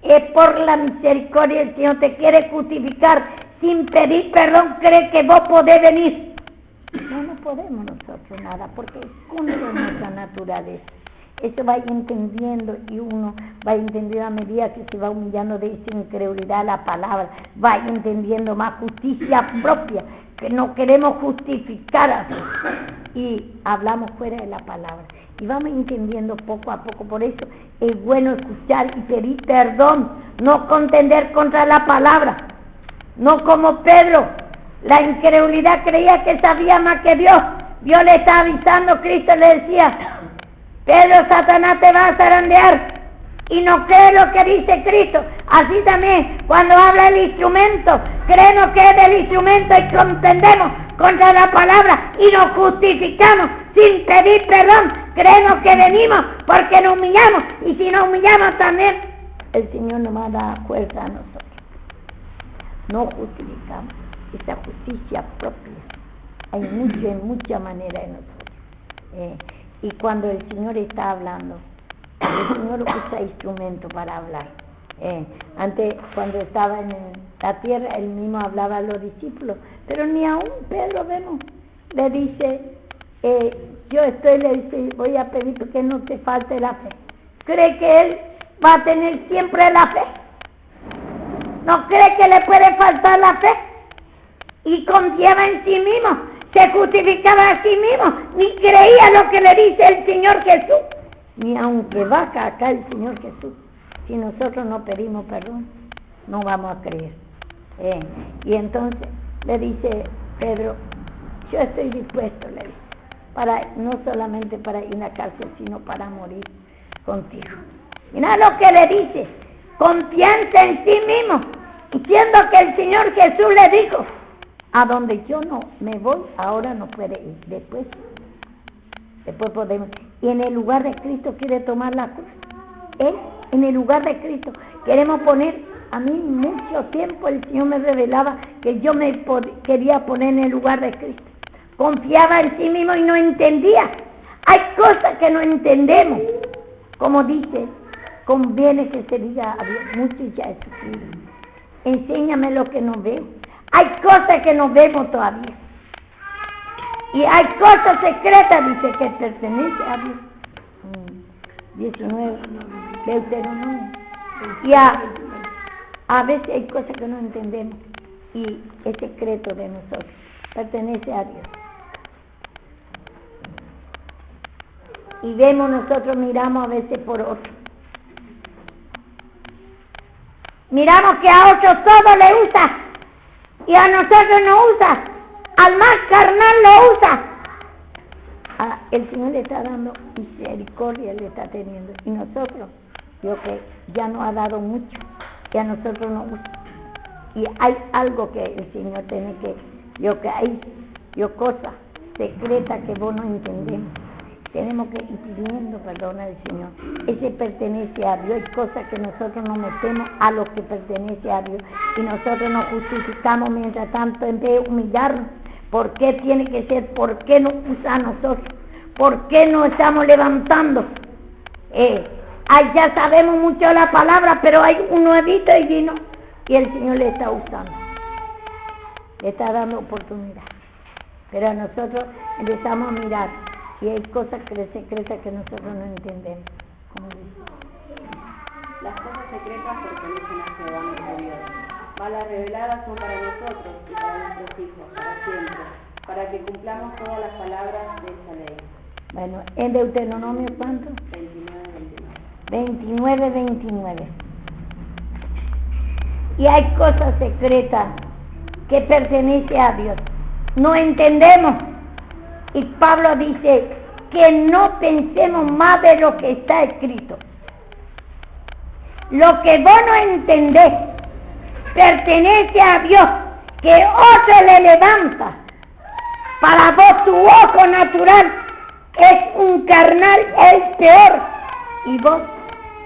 Es por la misericordia el Señor te quiere justificar sin pedir perdón, cree que vos podés venir. No podemos nosotros nada, porque es contra nuestra naturaleza. Eso va entendiendo y uno va entendiendo a medida que se va humillando de esa incredulidad a la palabra, va entendiendo más justicia propia, que no queremos justificar así. Y hablamos fuera de la palabra. Y vamos entendiendo poco a poco, por eso es bueno escuchar y pedir perdón, no contender contra la palabra, no como Pedro, la incredulidad creía que sabía más que Dios. Dios le está avisando, Cristo le decía, Pedro, Satanás te va a zarandear, y no cree lo que dice Cristo. Así también, cuando habla el instrumento, creemos que es del instrumento y contendemos contra la palabra y nos justificamos sin pedir perdón. Creemos que venimos porque nos humillamos, y si nos humillamos también, el Señor nos va a dar fuerza a nosotros. No justificamos, esa justicia propia. Hay mucha manera en nosotros. Y cuando el Señor está hablando, el Señor usa instrumento para hablar. Antes, cuando estaba en la tierra, Él mismo hablaba a los discípulos, pero ni aún Pedro vemos, le dice, le dice, voy a pedir que no te falte la fe. ¿Cree que Él va a tener siempre la fe? ¿No cree que le puede faltar la fe? Y confiaba en sí mismo, se justificaba a sí mismo, ni creía lo que le dice el Señor Jesús. Ni aunque va acá el Señor Jesús, si nosotros no pedimos perdón, no vamos a creer. Y entonces le dice Pedro, yo estoy dispuesto, le dice, no solamente para ir a la cárcel, sino para morir contigo. Mira lo que le dice, confianza en sí mismo, diciendo que el Señor Jesús le dijo, a donde yo no me voy, ahora no puede ir, después podemos. Y en el lugar de Cristo quiere tomar la cruz. En el lugar de Cristo queremos poner, a mí mucho tiempo el Señor me revelaba que yo me quería poner en el lugar de Cristo. Confiaba en sí mismo y no entendía. Hay cosas que no entendemos. Como dice, conviene que se diga a Dios, mucho ya he sufrido. Enséñame lo que no veo. Hay cosas que no vemos todavía. Y hay cosas secretas, dice, que pertenece a Dios. 19, Deuteronomio. Y a veces hay cosas que no entendemos y es secreto de nosotros, pertenece a Dios. Y vemos nosotros, miramos a veces por otros. Miramos que a otros todo le usa y a nosotros no usa. Al más carnal lo usa. El Señor le está dando misericordia, le está teniendo. Y nosotros, yo que ya nos ha dado mucho, y a nosotros no usa. Y hay algo que el Señor tiene que, cosas secretas que vos no entendemos. Tenemos que ir pidiendo perdón al Señor. Ese pertenece a Dios. Hay cosas que nosotros nos metemos a lo que pertenece a Dios. Y nosotros nos justificamos mientras tanto en vez de humillarnos. ¿Por qué tiene que ser? ¿Por qué no usa a nosotros? ¿Por qué no estamos levantando? Ya sabemos mucho la palabra, pero hay un nuevito y vino. Y el Señor le está usando. Le está dando oportunidad. Pero a nosotros empezamos a mirar. Y hay cosas secretas que nosotros no entendemos. Como dice. Las cosas secretas pertenecen a Jehová nuestro Dios. Mas las reveladas son para nosotros y para nuestros hijos, para siempre, para que cumplamos todas las palabras de esta ley. Bueno, en Deuteronomio, ¿cuánto? 29. Y hay cosas secretas que pertenecen a Dios. No entendemos. Y Pablo dice que no pensemos más de lo que está escrito. Lo que vos no entendés pertenece a Dios, que otro le levanta. Para vos tu ojo natural es un carnal, es peor. Y vos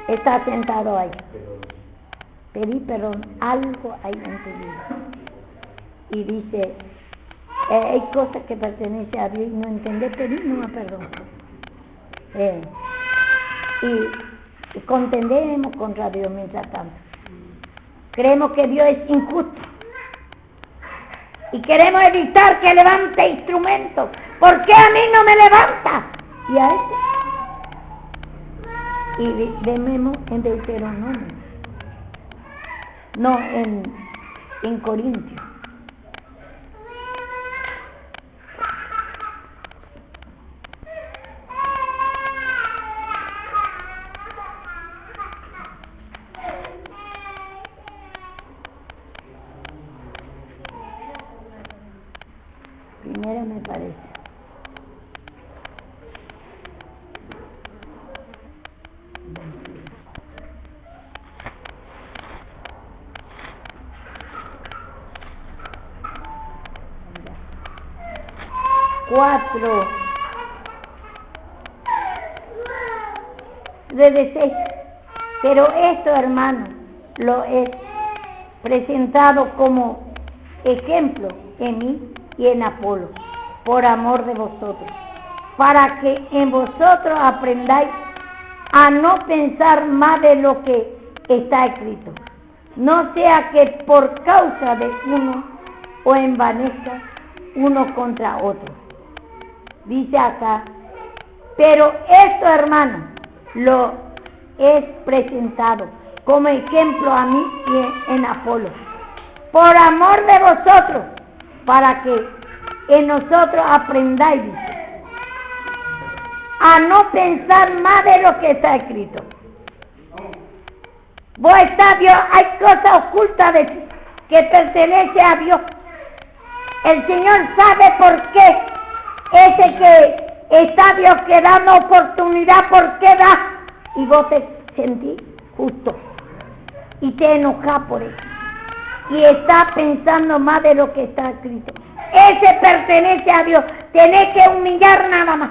estás sentado ahí. Pedí perdón, algo hay entendido. Y dice, hay cosas que pertenecen a Dios y no entendés, pedí no perdón. Y contendemos contra Dios mientras tanto. Creemos que Dios es injusto. Y queremos evitar que levante instrumentos. ¿Por qué a mí no me levanta? Y a este. Y vemos en Deuteronomio. No, en Corintios. Primera me parece. Cuatro. Debe ser. Pero esto, hermano, lo he presentado como ejemplo en mí y en Apolo, por amor de vosotros, para que en vosotros aprendáis a no pensar más de lo que está escrito, no sea que por causa de uno o envanezca uno contra otro. Dice acá, pero esto, hermano, lo he presentado como ejemplo a mí y en Apolo, por amor de vosotros, para que en nosotros aprendáis, dice, a no pensar más de lo que está escrito. Vos estás, Dios, hay cosas ocultas de ti que pertenece a Dios. El Señor sabe por qué. Ese que está Dios que dando oportunidad, ¿por qué da? Y vos te sentís justo y te enojás por eso. Y está pensando más de lo que está escrito. Ese pertenece a Dios. Tenés que humillar nada más.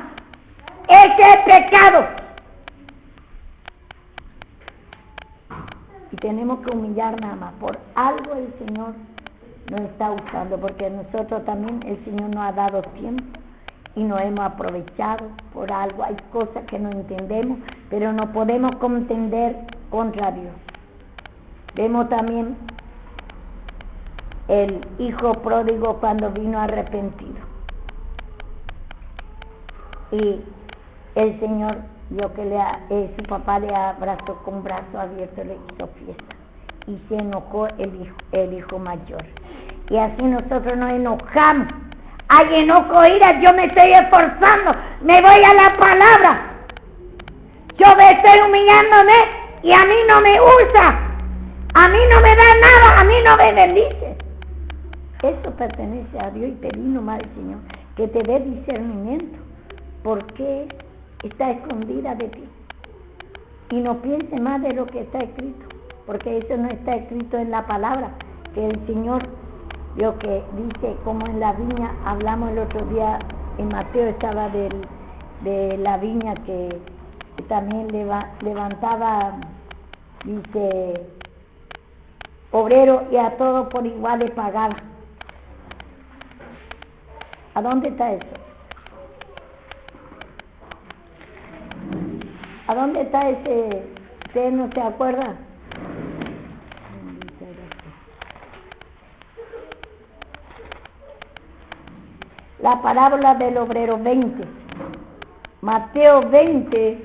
Ese es pecado. Y tenemos que humillar nada más. Por algo el Señor nos está usando, porque nosotros también el Señor nos ha dado tiempo y nos hemos aprovechado por algo. Hay cosas que no entendemos, pero no podemos contender contra Dios. Vemos también el hijo pródigo cuando vino arrepentido. Y el Señor vio que su papá le abrazó con brazo abierto, le hizo fiesta. Y se enojó el hijo mayor. Y así nosotros nos enojamos. Hay enojo, ira, yo me estoy esforzando, me voy a la palabra. Yo me estoy humillándome y a mí no me usa. A mí no me da nada, a mí no me bendice. Eso pertenece a Dios y pedí nomás al Señor que te dé discernimiento. Porque está escondida de ti. Y no piense más de lo que está escrito. Porque eso no está escrito en la palabra. Que el Señor, lo que dice, como en la viña, hablamos el otro día, en Mateo estaba de la viña que también levantaba, dice, obrero y a todos por igual le pagaba. ¿A dónde está eso? ¿A dónde está ese? ¿Usted no se acuerda? La parábola del obrero 20. Mateo 20.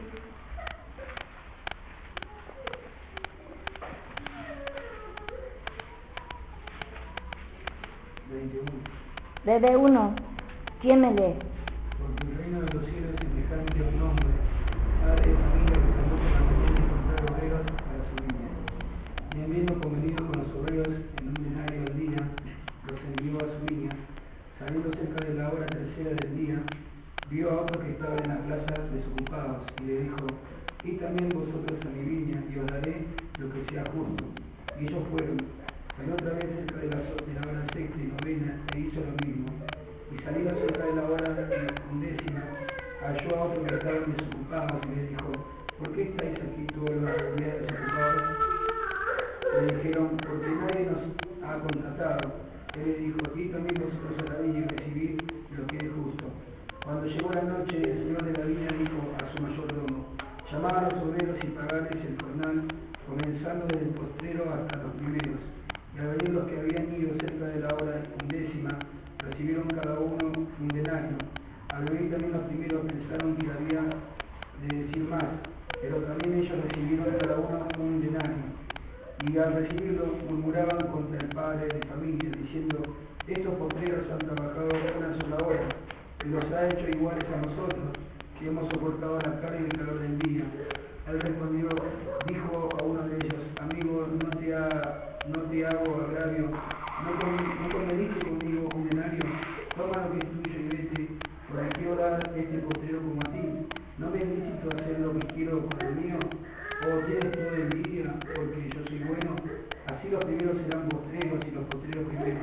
Desde 1. ¿Quién me lee? Porque el reino de los cielos es semejante a un hombre, padre de familia, que salió por la mañana y comprar obreros para su viña. Y habiendo convenido con los obreros en un denario al día, los envió a su viña. Saliendo cerca de la hora tercera del día, vio a otro que estaba en la plaza desocupados, y le dijo: id también vosotros a mi viña, y os daré lo que sea justo. Y ellos fueron. Salió otra vez cerca de la hora sexta y novena, e hizo lo mismo. Y salido cerca de la hora undécima, halló a otro que estaba desocupados, y le dijo: ¿por qué estáis aquí todos los días desocupados? Le dijeron: porque nadie nos ha contratado. Él le dijo: id también vosotros a la viña y recibid lo que es justo. Cuando llegó la noche, el señor de la viña dijo a su mayordomo: llamad a los obreros y pagadles el jornal, comenzando desde el postrero hasta los primeros. Y al venir los que habían ido cerca de la hora undécima, recibieron cada uno un denario. Al venir también los primeros pensaron que había de decir más, pero también ellos recibieron cada uno un denario. Y al recibirlo murmuraban contra el padre de familia, diciendo: estos postreros han trabajado una sola hora, y los ha hecho iguales a nosotros, que hemos soportado la carga y el calor del día. Él respondió, dijo a uno de ellos: amigo, no te hago agravio, ¿no conveniste conmigo un denario? Toma lo que es tuyo y vete, porque quiero dar este postrero como a ti. ¿No me es lícito hacer lo que quiero con el mío? ¿O tienes tú de envidia porque yo soy bueno? Así los primeros serán postreros y los postreros primeros,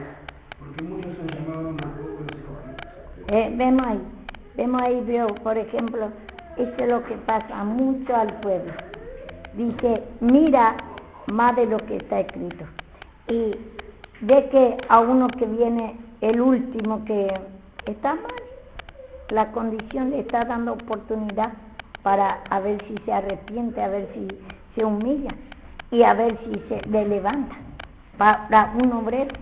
porque muchos son llamados, mas pocos los escogidos. Vemos ahí, por ejemplo, esto es lo que pasa mucho al pueblo. Dice, mira más de lo que está escrito. Y ve que a uno que viene, el último, que está mal, la condición le está dando oportunidad para a ver si se arrepiente, a ver si se humilla y a ver si se le levanta para un obrero.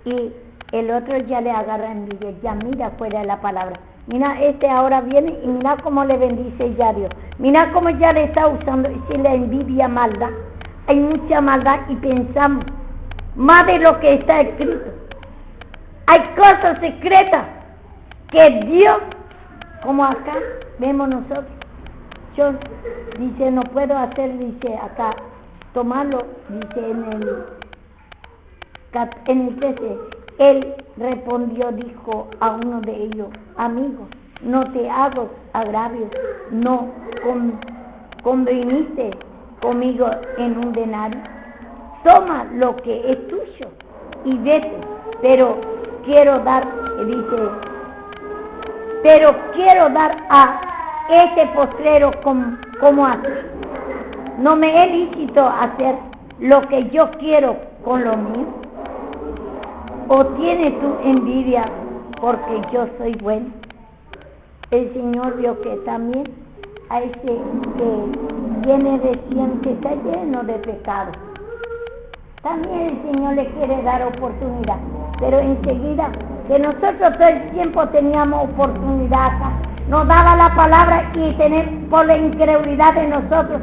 Y el otro ya le agarra envidia, ya mira fuera de la palabra. Mira, este ahora viene y mira cómo le bendice ya Dios. Mira cómo ya le está usando, y si la envidia maldad. Hay mucha maldad y pensamos más de lo que está escrito. Hay cosas secretas que Dios, como acá vemos nosotros. Yo, dice, no puedo hacer, dice acá, tomarlo, dice en el 13. Él respondió, dijo a uno de ellos, amigo, no te hago agravio, no conviniste conmigo en un denario. Toma lo que es tuyo y vete, pero quiero dar a ese postrero como a ti. No me es lícito hacer lo que yo quiero con lo mío. ¿O tienes tú envidia porque yo soy bueno? El Señor vio que también a ese que viene recién, que está lleno de pecado, también el Señor le quiere dar oportunidad, pero enseguida que nosotros todo el tiempo teníamos oportunidad acá, nos daba la palabra y por la incredulidad de nosotros,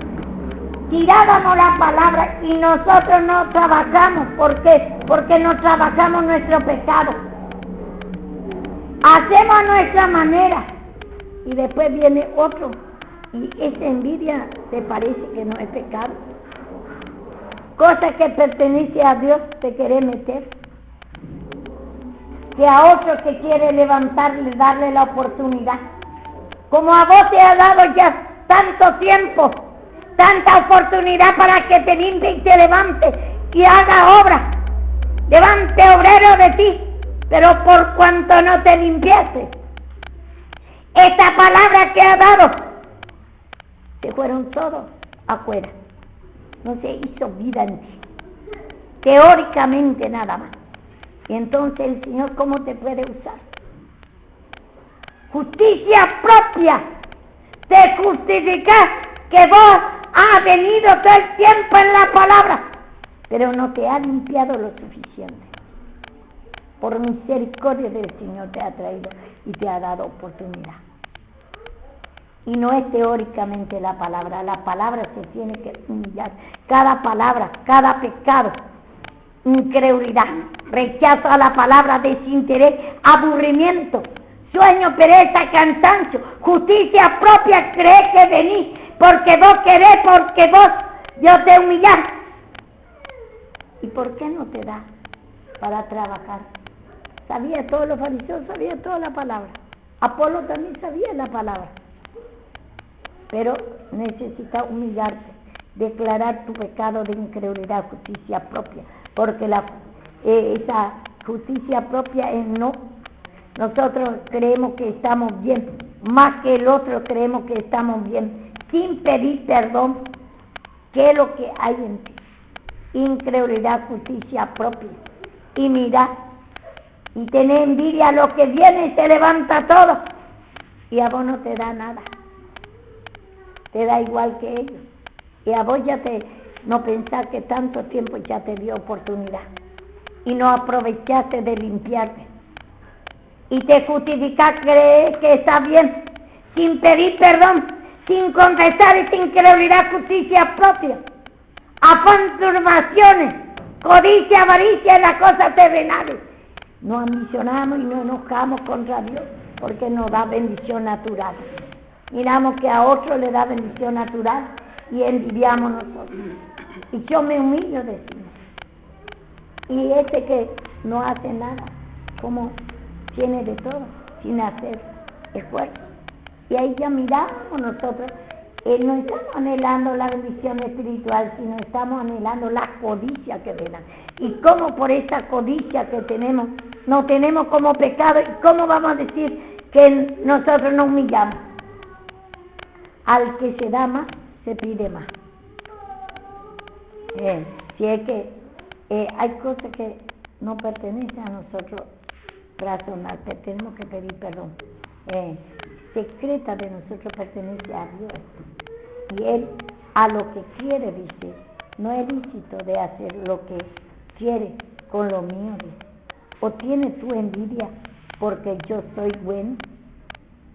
tirábamos la palabra y nosotros no trabajamos. ¿Por qué? Porque no trabajamos nuestro pecado. Hacemos a nuestra manera y después viene otro y esa envidia te parece que no es pecado. Cosa que pertenece a Dios te quiere meter. Que a otro que quiere levantarle, darle la oportunidad. Como a vos te ha dado ya tanto tiempo, tanta oportunidad para que te limpie y te levante y haga obra. Levante obrero de ti, pero por cuanto no te limpiaste, esta palabra que ha dado, se fueron todos afuera. No se hizo vida en ti. Teóricamente nada más. Y entonces el Señor, ¿cómo te puede usar? Justicia propia. Te justificas que vos has venido todo el tiempo en la palabra, pero no te ha limpiado lo suficiente. Por misericordia del Señor te ha traído y te ha dado oportunidad. Y no es teóricamente la palabra se tiene que humillar. Cada palabra, cada pecado, incredulidad, rechazo a la palabra, desinterés, aburrimiento, sueño, pereza, cansancio, justicia propia, crees que venís, porque vos querés, porque vos, Dios te humillar. ¿Y por qué no te da para trabajar? Sabía todos los fariseos, sabía toda la palabra. Apolo también sabía la palabra. Pero necesitas humillarte, declarar tu pecado de incredulidad, justicia propia, porque esa justicia propia es no. Nosotros creemos que estamos bien, más que el otro creemos que estamos bien, sin pedir perdón. ¿Qué es lo que hay en ti? Incredulidad, justicia propia. Y mira, y tener envidia a lo que viene y se levanta todo, y a vos no te da nada. Te da igual que ellos. Y a vos no pensás que tanto tiempo ya te dio oportunidad. Y no aprovechaste de limpiarte. Y te justificás, crees que está bien, sin pedir perdón, sin confesar y sin incredulidad, justicia propia. Afán, turbaciones, codicia, avaricia y las cosas terrenales. Nos ambicionamos y nos enojamos contra Dios porque nos da bendición natural. Miramos que a otro le da bendición natural y envidiamos nosotros. Y yo me humillo, decimos. Y ese que no hace nada, como tiene de todo, sin hacer esfuerzo. Y ahí ya miramos nosotros, no estamos anhelando la bendición espiritual, sino estamos anhelando la codicia que ven. Y cómo por esa codicia que tenemos, no tenemos como pecado, y cómo vamos a decir que nosotros nos humillamos. Al que se da más, se pide más. Si es que hay cosas que no pertenecen a nosotros razonar, tenemos que pedir perdón. Secreta de nosotros pertenece a Dios. Y Él a lo que quiere, dice, no es lícito de hacer lo que quiere con lo mío, dice. O tiene tu envidia porque yo soy bueno.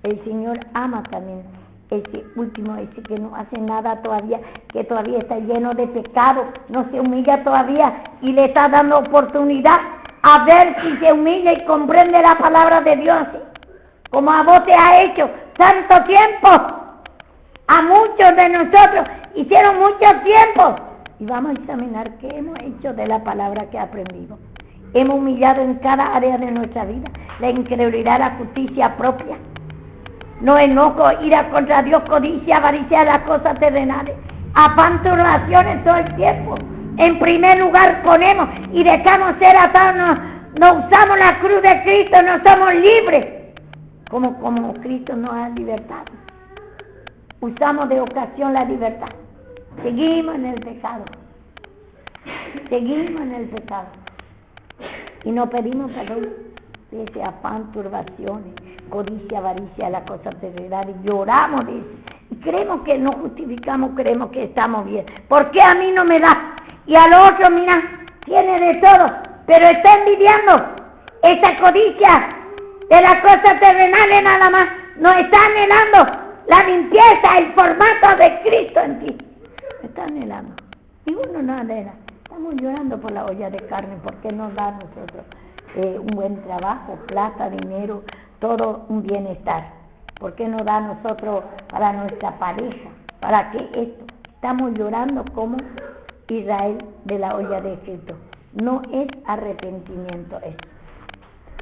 El Señor ama también ese último, ese que no hace nada todavía, que todavía está lleno de pecado, no se humilla todavía y le está dando oportunidad a ver si se humilla y comprende la palabra de Dios, como a vos te ha hecho tanto tiempo. A muchos de nosotros hicieron mucho tiempo y vamos a examinar qué hemos hecho de la palabra que aprendimos. Hemos humillado en cada área de nuestra vida, la incredulidad, la justicia propia. No enojo, ira contra Dios, codicia, avaricia, las cosas terrenales, afán, turbaciones todo el tiempo. En primer lugar ponemos y dejamos ser atados, no usamos la cruz de Cristo, no somos libres, como Cristo nos ha libertado. Usamos de ocasión la libertad. Seguimos en el pecado. Seguimos en el pecado. Y no pedimos perdón de ese afán, turbaciones, codicia, avaricia, la cosa terrenal, y lloramos de eso. Y creemos que no justificamos, creemos que estamos bien. ¿Por qué a mí no me da? Y al otro, mira, tiene de todo, pero está envidiando esa codicia de las cosas terrenales nada más. no está anhelando la limpieza, el formato de Cristo en ti. Está anhelando. Ninguno no anhela. Estamos llorando por la olla de carne porque nos da a nosotros un buen trabajo, plata, dinero, todo un bienestar. ¿Por qué nos da a nosotros para nuestra pareja? ¿Para qué esto? Estamos llorando como Israel de la olla de Egipto. No es arrepentimiento esto.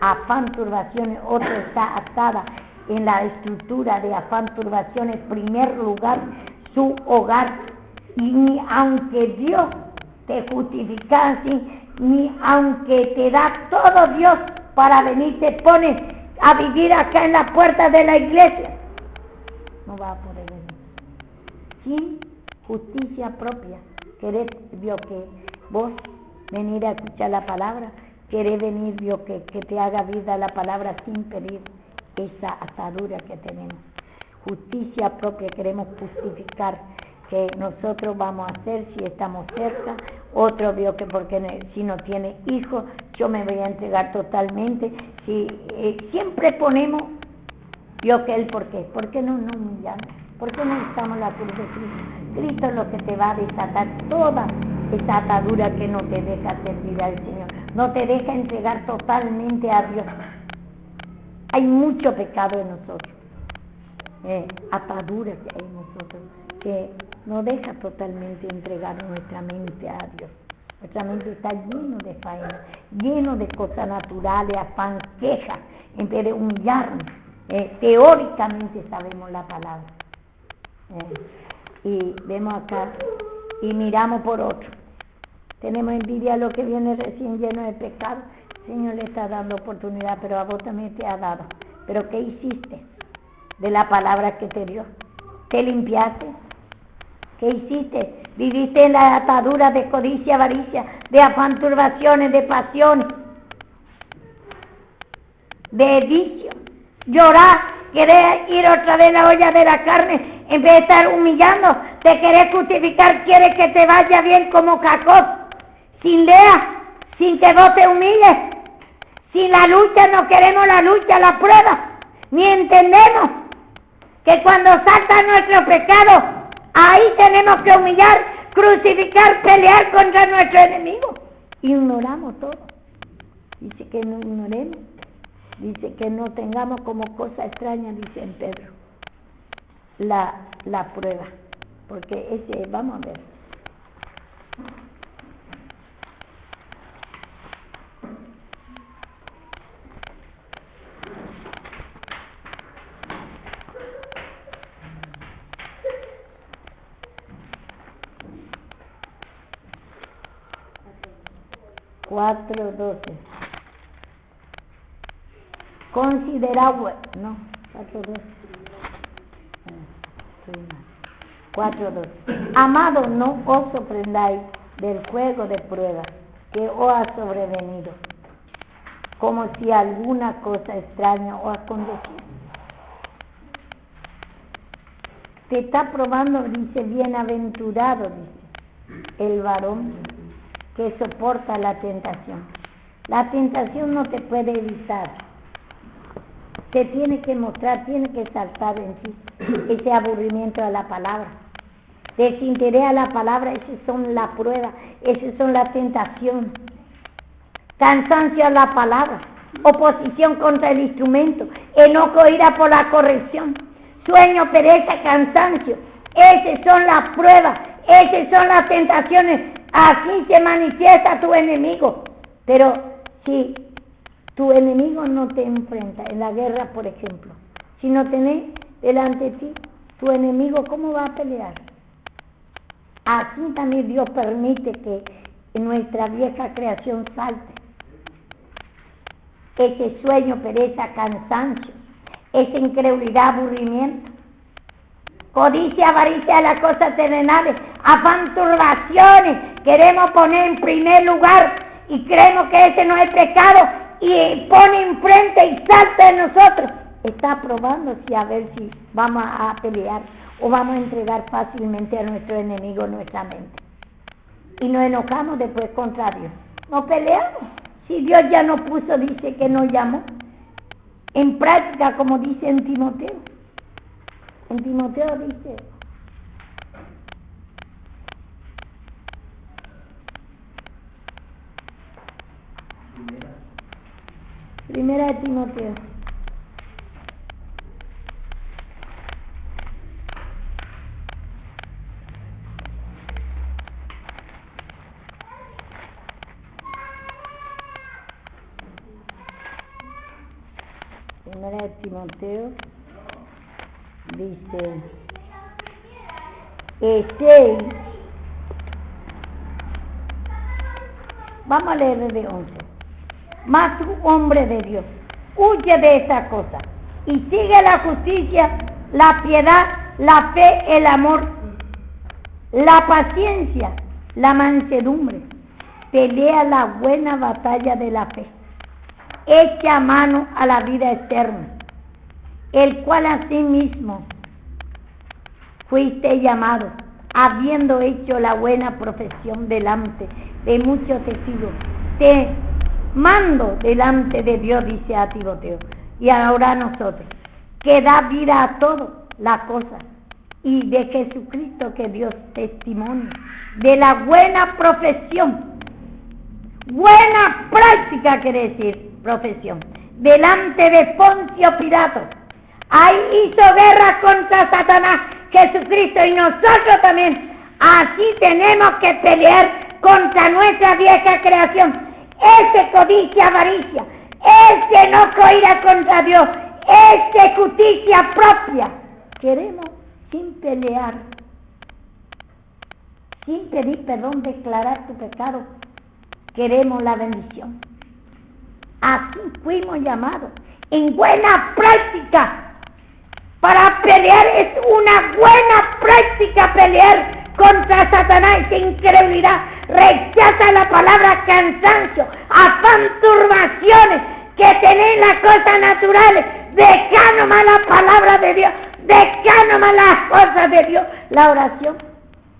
Afán, turbaciones, otro está atada en la estructura de afán, turbaciones, en primer lugar, su hogar. Y ni aunque Dios te justificase, ni aunque te da todo Dios para venir, te pone a vivir acá en la puerta de la iglesia, no va a poder venir. Sin justicia propia, querés, Dios, que vos venir a escuchar la palabra, querés venir, Dios, que te haga vida la palabra sin pedir esa atadura que tenemos. Justicia propia, queremos justificar que nosotros vamos a hacer si estamos cerca. Otro vio que porque si no tiene hijos, yo me voy a entregar totalmente. Si siempre ponemos, vio que él, ¿por qué no nos humillamos? ¿Por qué no estamos en la cruz de Cristo? Cristo es lo que te va a desatar toda esa atadura que no te deja servir al Señor, no te deja entregar totalmente a Dios. Hay mucho pecado en nosotros, atadura que hay en nosotros, que no deja totalmente entregar nuestra mente a Dios. Nuestra mente está lleno de faena, lleno de cosas naturales, afán, quejas, en vez de humillarnos. Teóricamente sabemos la palabra. Y vemos acá y miramos por otro. Tenemos envidia a lo que viene recién lleno de pecado. El Señor le está dando oportunidad, pero a vos también te ha dado. ¿Pero qué hiciste de la palabra que te dio? ¿Te limpiaste? ¿Qué hiciste? Viviste en la atadura de codicia, avaricia, de afán, turbaciones, de pasiones, de vicio. Llorar, querés ir otra vez a la olla de la carne, en vez de estar humillando, te querés justificar, quieres que te vaya bien como Jacob, sin Lea, sin que vos te humilles, sin la lucha, no queremos la lucha, la prueba, ni entendemos que cuando salta nuestro pecado, ahí tenemos que humillar, crucificar, pelear contra nuestro enemigo. Ignoramos todo. Dice que no ignoremos. Dice que no tengamos como cosa extraña, dice en Pedro, la prueba. Porque vamos a ver. Cuatro 12. Considerad, no, 4:12. 4:12. Amados, no os sorprendáis del juego de prueba que os ha sobrevenido, como si alguna cosa extraña os aconteciera. Te está probando, dice, bienaventurado, dice, el varón que soporta la tentación. La tentación no te puede evitar. Te tiene que mostrar, tiene que saltar en ti ese aburrimiento a la palabra, desinterés a la palabra, esas son la prueba, esas son la tentación, cansancio a la palabra, oposición contra el instrumento, enojo, ira por la corrección, sueño, pereza, cansancio, esas son las pruebas, esas son las tentaciones, así se manifiesta tu enemigo. Pero si tu enemigo no te enfrenta en la guerra, por ejemplo, si no tenés delante de ti tu enemigo, ¿cómo va a pelear? Así también Dios permite que en nuestra vieja creación salte ese sueño, pereza, cansancio, esa incredulidad, aburrimiento, codicia, avaricia, las cosas terrenales, afán, turbaciones, queremos poner en primer lugar y creemos que ese no es pecado y pone enfrente y salta en nosotros. Está probando si a ver si vamos a pelear o vamos a entregar fácilmente a nuestro enemigo nuestra mente. Y nos enojamos después contra Dios. No peleamos. Si Dios ya nos puso, dice que nos llamó. en práctica, como dice en Timoteo. En Timoteo dice, Primera de Timoteo. Primera de Timoteo dice, 6, vamos a leer desde 11. Mas tú, hombre de Dios, huye de esa cosa y sigue la justicia, la piedad, la fe, el amor, la paciencia, la mansedumbre. Pelea la buena batalla de la fe. Echa mano a la vida eterna, el cual asimismo fuiste llamado, habiendo hecho la buena profesión delante de muchos testigos. Te mando delante de Dios, dice a Timoteo, y ahora a nosotros, que da vida a todas las cosas, y de Jesucristo que Dios testimonio, de la buena profesión, buena práctica quiere decir profesión, delante de Poncio Pilato. Ahí hizo guerra contra Satanás, Jesucristo, y nosotros también, así tenemos que pelear contra nuestra vieja creación. Ese codicia, avaricia, ese no ira contra Dios, ese justicia propia. Queremos sin pelear, sin pedir perdón, declarar tu pecado. Queremos la bendición. Así fuimos llamados, en buena práctica. Para pelear es una buena práctica pelear contra Satanás, esa incredulidad. Rechaza la palabra cansancio, afán, turbaciones que tenéis las cosas naturales. Deja nomás la palabra de Dios, deja nomás las cosas de Dios. La oración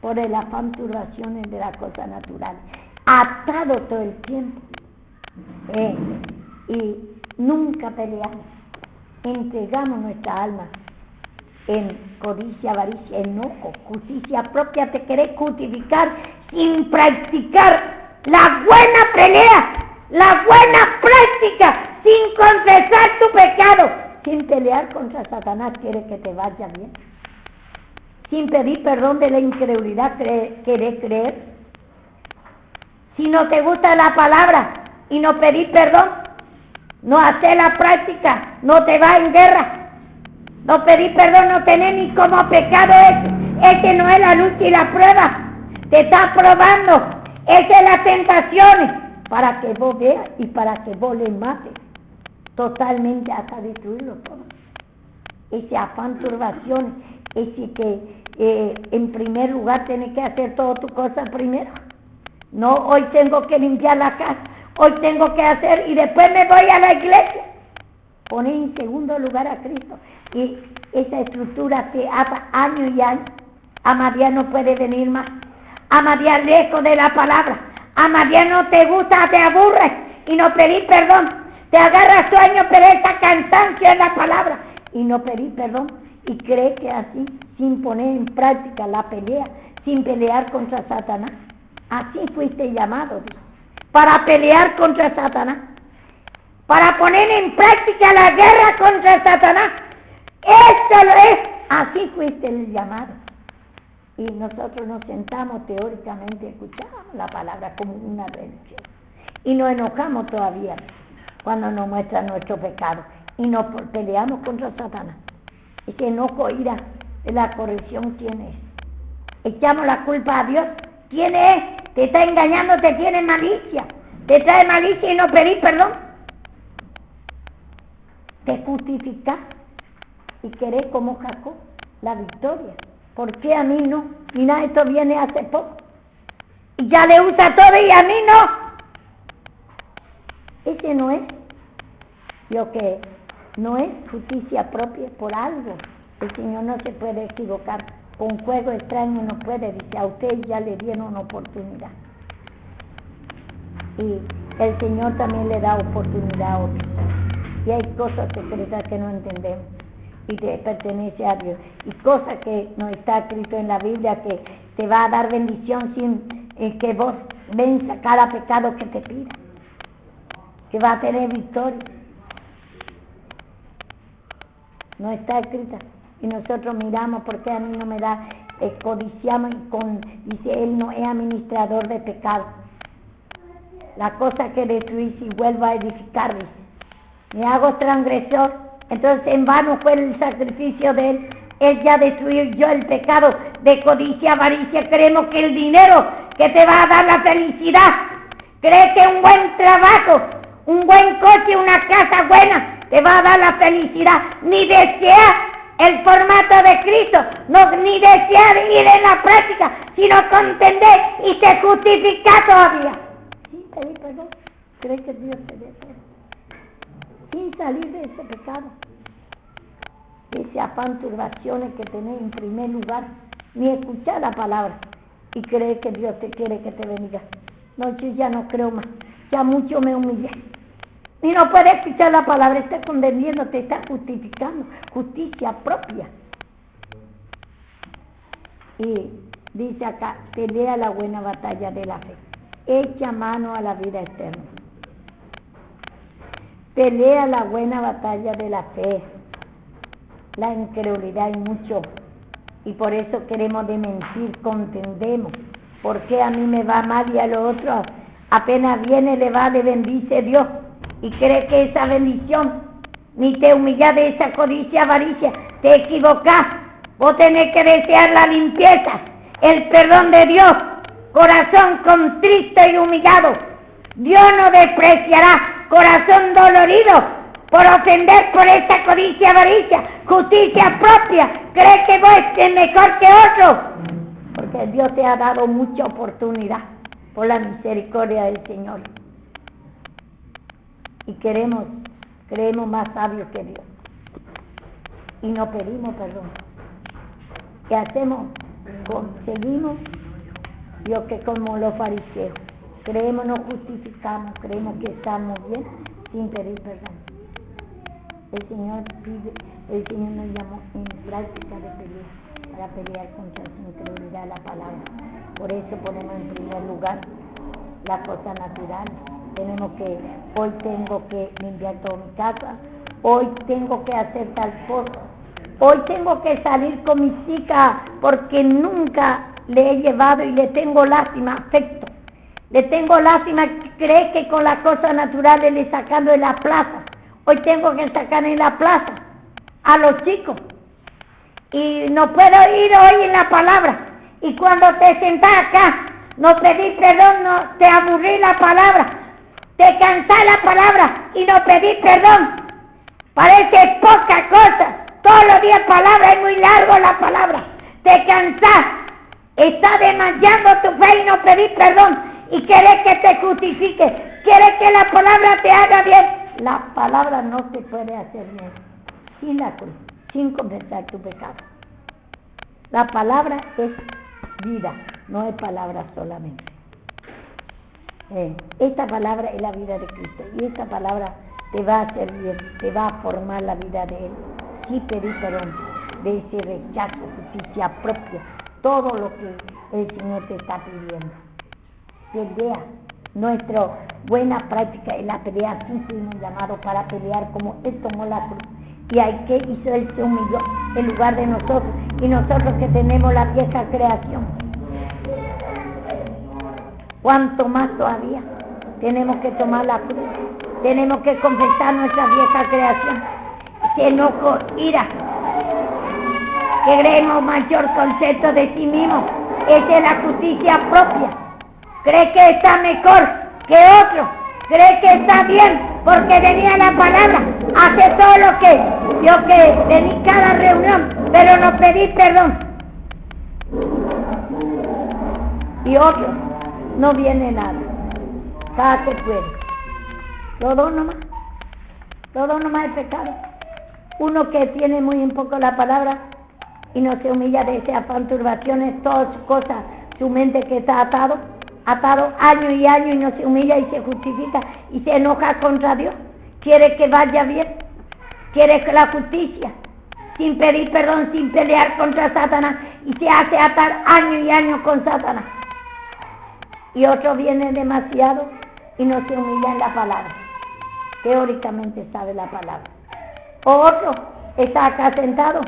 por el afán, turbaciones de las cosas naturales. Atado todo el tiempo. Y nunca peleamos. Entregamos nuestra alma en codicia, avaricia, enojo, justicia propia. Te querés justificar sin practicar la buena pelea, la buena práctica, sin confesar tu pecado, sin pelear contra Satanás. Quiere que te vaya bien, sin pedir perdón de la incredulidad. ¿Querés creer? Si no te gusta la palabra y no pedís perdón, no haces la práctica, no te vas en guerra. No pedís perdón, no tenés ni como pecado eso. Ese no es la lucha y la prueba. Te está probando. Esa es las tentaciones. Para que vos veas y para que vos le mates. Totalmente hasta destruirlo todo. Ese afán, turbaciones. Ese que en primer lugar tenés que hacer todas tus cosas primero. No, hoy tengo que limpiar la casa. Hoy tengo que hacer y después me voy a la iglesia. Poner en segundo lugar a Cristo. Y esa estructura te ata años y años. A María no puede venir más. A María lejos de la palabra. A María no te gusta, te aburres y no pedís perdón. Te agarra sueño, pero esa cansancio en la palabra. Y no pedís perdón. Y cree que así, sin poner en práctica la pelea, sin pelear contra Satanás. Así fuiste llamado, Dios, para pelear contra Satanás. Para poner en práctica la guerra contra Satanás. Eso lo es. Así fuiste el llamado. Y nosotros nos sentamos teóricamente, escuchamos la palabra como una religión. Y nos enojamos todavía cuando nos muestran nuestro pecado. Y nos peleamos contra Satanás. Ese enojo, ira de la corrección, ¿quién es? Echamos la culpa a Dios. ¿Quién es? Te está engañando, te tiene malicia. Te trae malicia y no pedís perdón. Te justificás y querés como Jacob la victoria. ¿Por qué a mí no? Mira, esto viene hace poco. Y ya le usa todo y a mí no. Ese no es lo que no es justicia propia por algo. El Señor no se puede equivocar. Con juego extraño no puede. Dice, a usted ya le dieron una oportunidad. Y el Señor también le da oportunidad a otros. Y hay cosas secretas que no entendemos y te pertenece a Dios. Y cosas que no está escrito en la Biblia que te va a dar bendición sin que vos venza cada pecado que te pida. Que va a tener victoria. No está escrita. Y nosotros miramos porque a mí no me da, codiciamos y dice, él no es administrador de pecado. La cosa que destruí si vuelvo a edificar, dice. Me hago transgresor, entonces en vano fue el sacrificio de él. Él ya destruyó yo el pecado de codicia, avaricia. Creemos que el dinero que te va a dar la felicidad, cree que un buen trabajo, un buen coche, una casa buena, te va a dar la felicidad. Ni deseas el formato de Cristo, no, ni deseas ir en la práctica, sino contender y te justifica todavía. Sí, pedí perdón. ¿Crees que Dios te dé perdón? Sin salir de ese pecado, ese afán, turbaciones que tenés en primer lugar, ni escuchar la palabra y crees que Dios te quiere que te bendiga. No, yo ya no creo más, ya mucho me humillé. Y no puedes escuchar la palabra, está condenando, te está justificando, justicia propia. Y dice acá, pelea la buena batalla de la fe, echa mano a la vida eterna. Pelea la buena batalla de la fe. La incredulidad hay mucho y por eso queremos de mentir, contendemos. Porque a mí me va mal y a los otros apenas viene le va, le bendice Dios y cree que esa bendición ni te humilla de esa codicia, avaricia, te equivocás. Vos tenés que desear la limpieza, el perdón de Dios, corazón contrito y humillado. Dios no despreciará corazón dolorido por ofender por esta codicia, avaricia, justicia propia. ¿Crees que vos es mejor que otro? Porque Dios te ha dado mucha oportunidad por la misericordia del Señor. Y creemos más sabios que Dios. Y no pedimos perdón. ¿Qué hacemos? Seguimos, Dios, que como los fariseos. Creemos, nos justificamos, creemos que estamos bien sin pedir perdón. El Señor nos llamó en práctica de pelear, para pelear contra su incredulidad la palabra. Por eso ponemos en primer lugar las cosas naturales. Tenemos que, hoy tengo que limpiar toda mi casa, hoy tengo que hacer tal cosa, hoy tengo que salir con mis hijas porque nunca le he llevado y le tengo lástima, afecto. Le tengo lástima, cree que con las cosas naturales le sacando en la plaza. Hoy tengo que sacar en la plaza a los chicos. Y no puedo ir hoy en la palabra. Y cuando te sentás acá, no pedís perdón, no te aburrí la palabra. Te cansás la palabra y no pedís perdón. Parece poca cosa. Todos los días palabra, es muy largo la palabra. Te cansás. Estás desmayando tu fe y no pedís perdón. Y quieres que te justifique, quieres que la palabra te haga bien. La palabra no se puede hacer bien sin la cruz, sin confesar tu pecado. La palabra es vida, no es palabra solamente. Esta palabra es la vida de Cristo y esta palabra te va a hacer bien, te va a formar la vida de Él. Si pedí perdón de ese rechazo, justicia propia, todo lo que el Señor te está pidiendo. Pelea, nuestra buena práctica es la pelea, así fuimos llamados para pelear como Él tomó la cruz. Y hay que hizo Él, se humilló en lugar de nosotros, y nosotros que tenemos la vieja creación. ¿Cuánto más todavía? Tenemos que tomar la cruz, tenemos que confesar nuestra vieja creación. Enojo, ira, queremos mayor concepto de sí mismo, esa es la justicia propia. Cree que está mejor que otro, cree que está bien porque tenía la palabra, hace todo lo que yo que vení cada reunión, pero no pedí perdón. Y otro, no viene nada, cada que puede. Todo nomás es pecado. Uno que tiene muy en poco la palabra y no se humilla de ese afán, turbaciones, todas sus cosas, su mente que está atado año y año y no se humilla y se justifica y se enoja contra Dios quiere que vaya bien, quiere que la justicia, sin pedir perdón, sin pelear contra Satanás, y se hace atar años y años con Satanás. Y otro viene demasiado y no se humilla en la palabra, teóricamente sabe la palabra. O otro está acá sentado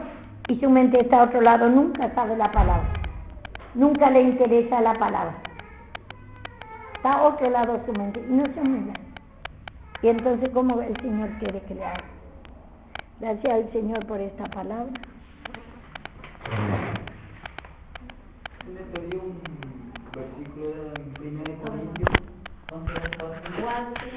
y su mente está a otro lado, nunca sabe la palabra, nunca le interesa la palabra, está a otro lado su mente y no se humilla. Y entonces, ¿cómo el Señor quiere que le haga? Gracias al Señor por esta palabra. Me pedí un versículo de 1 Corintios 11:4.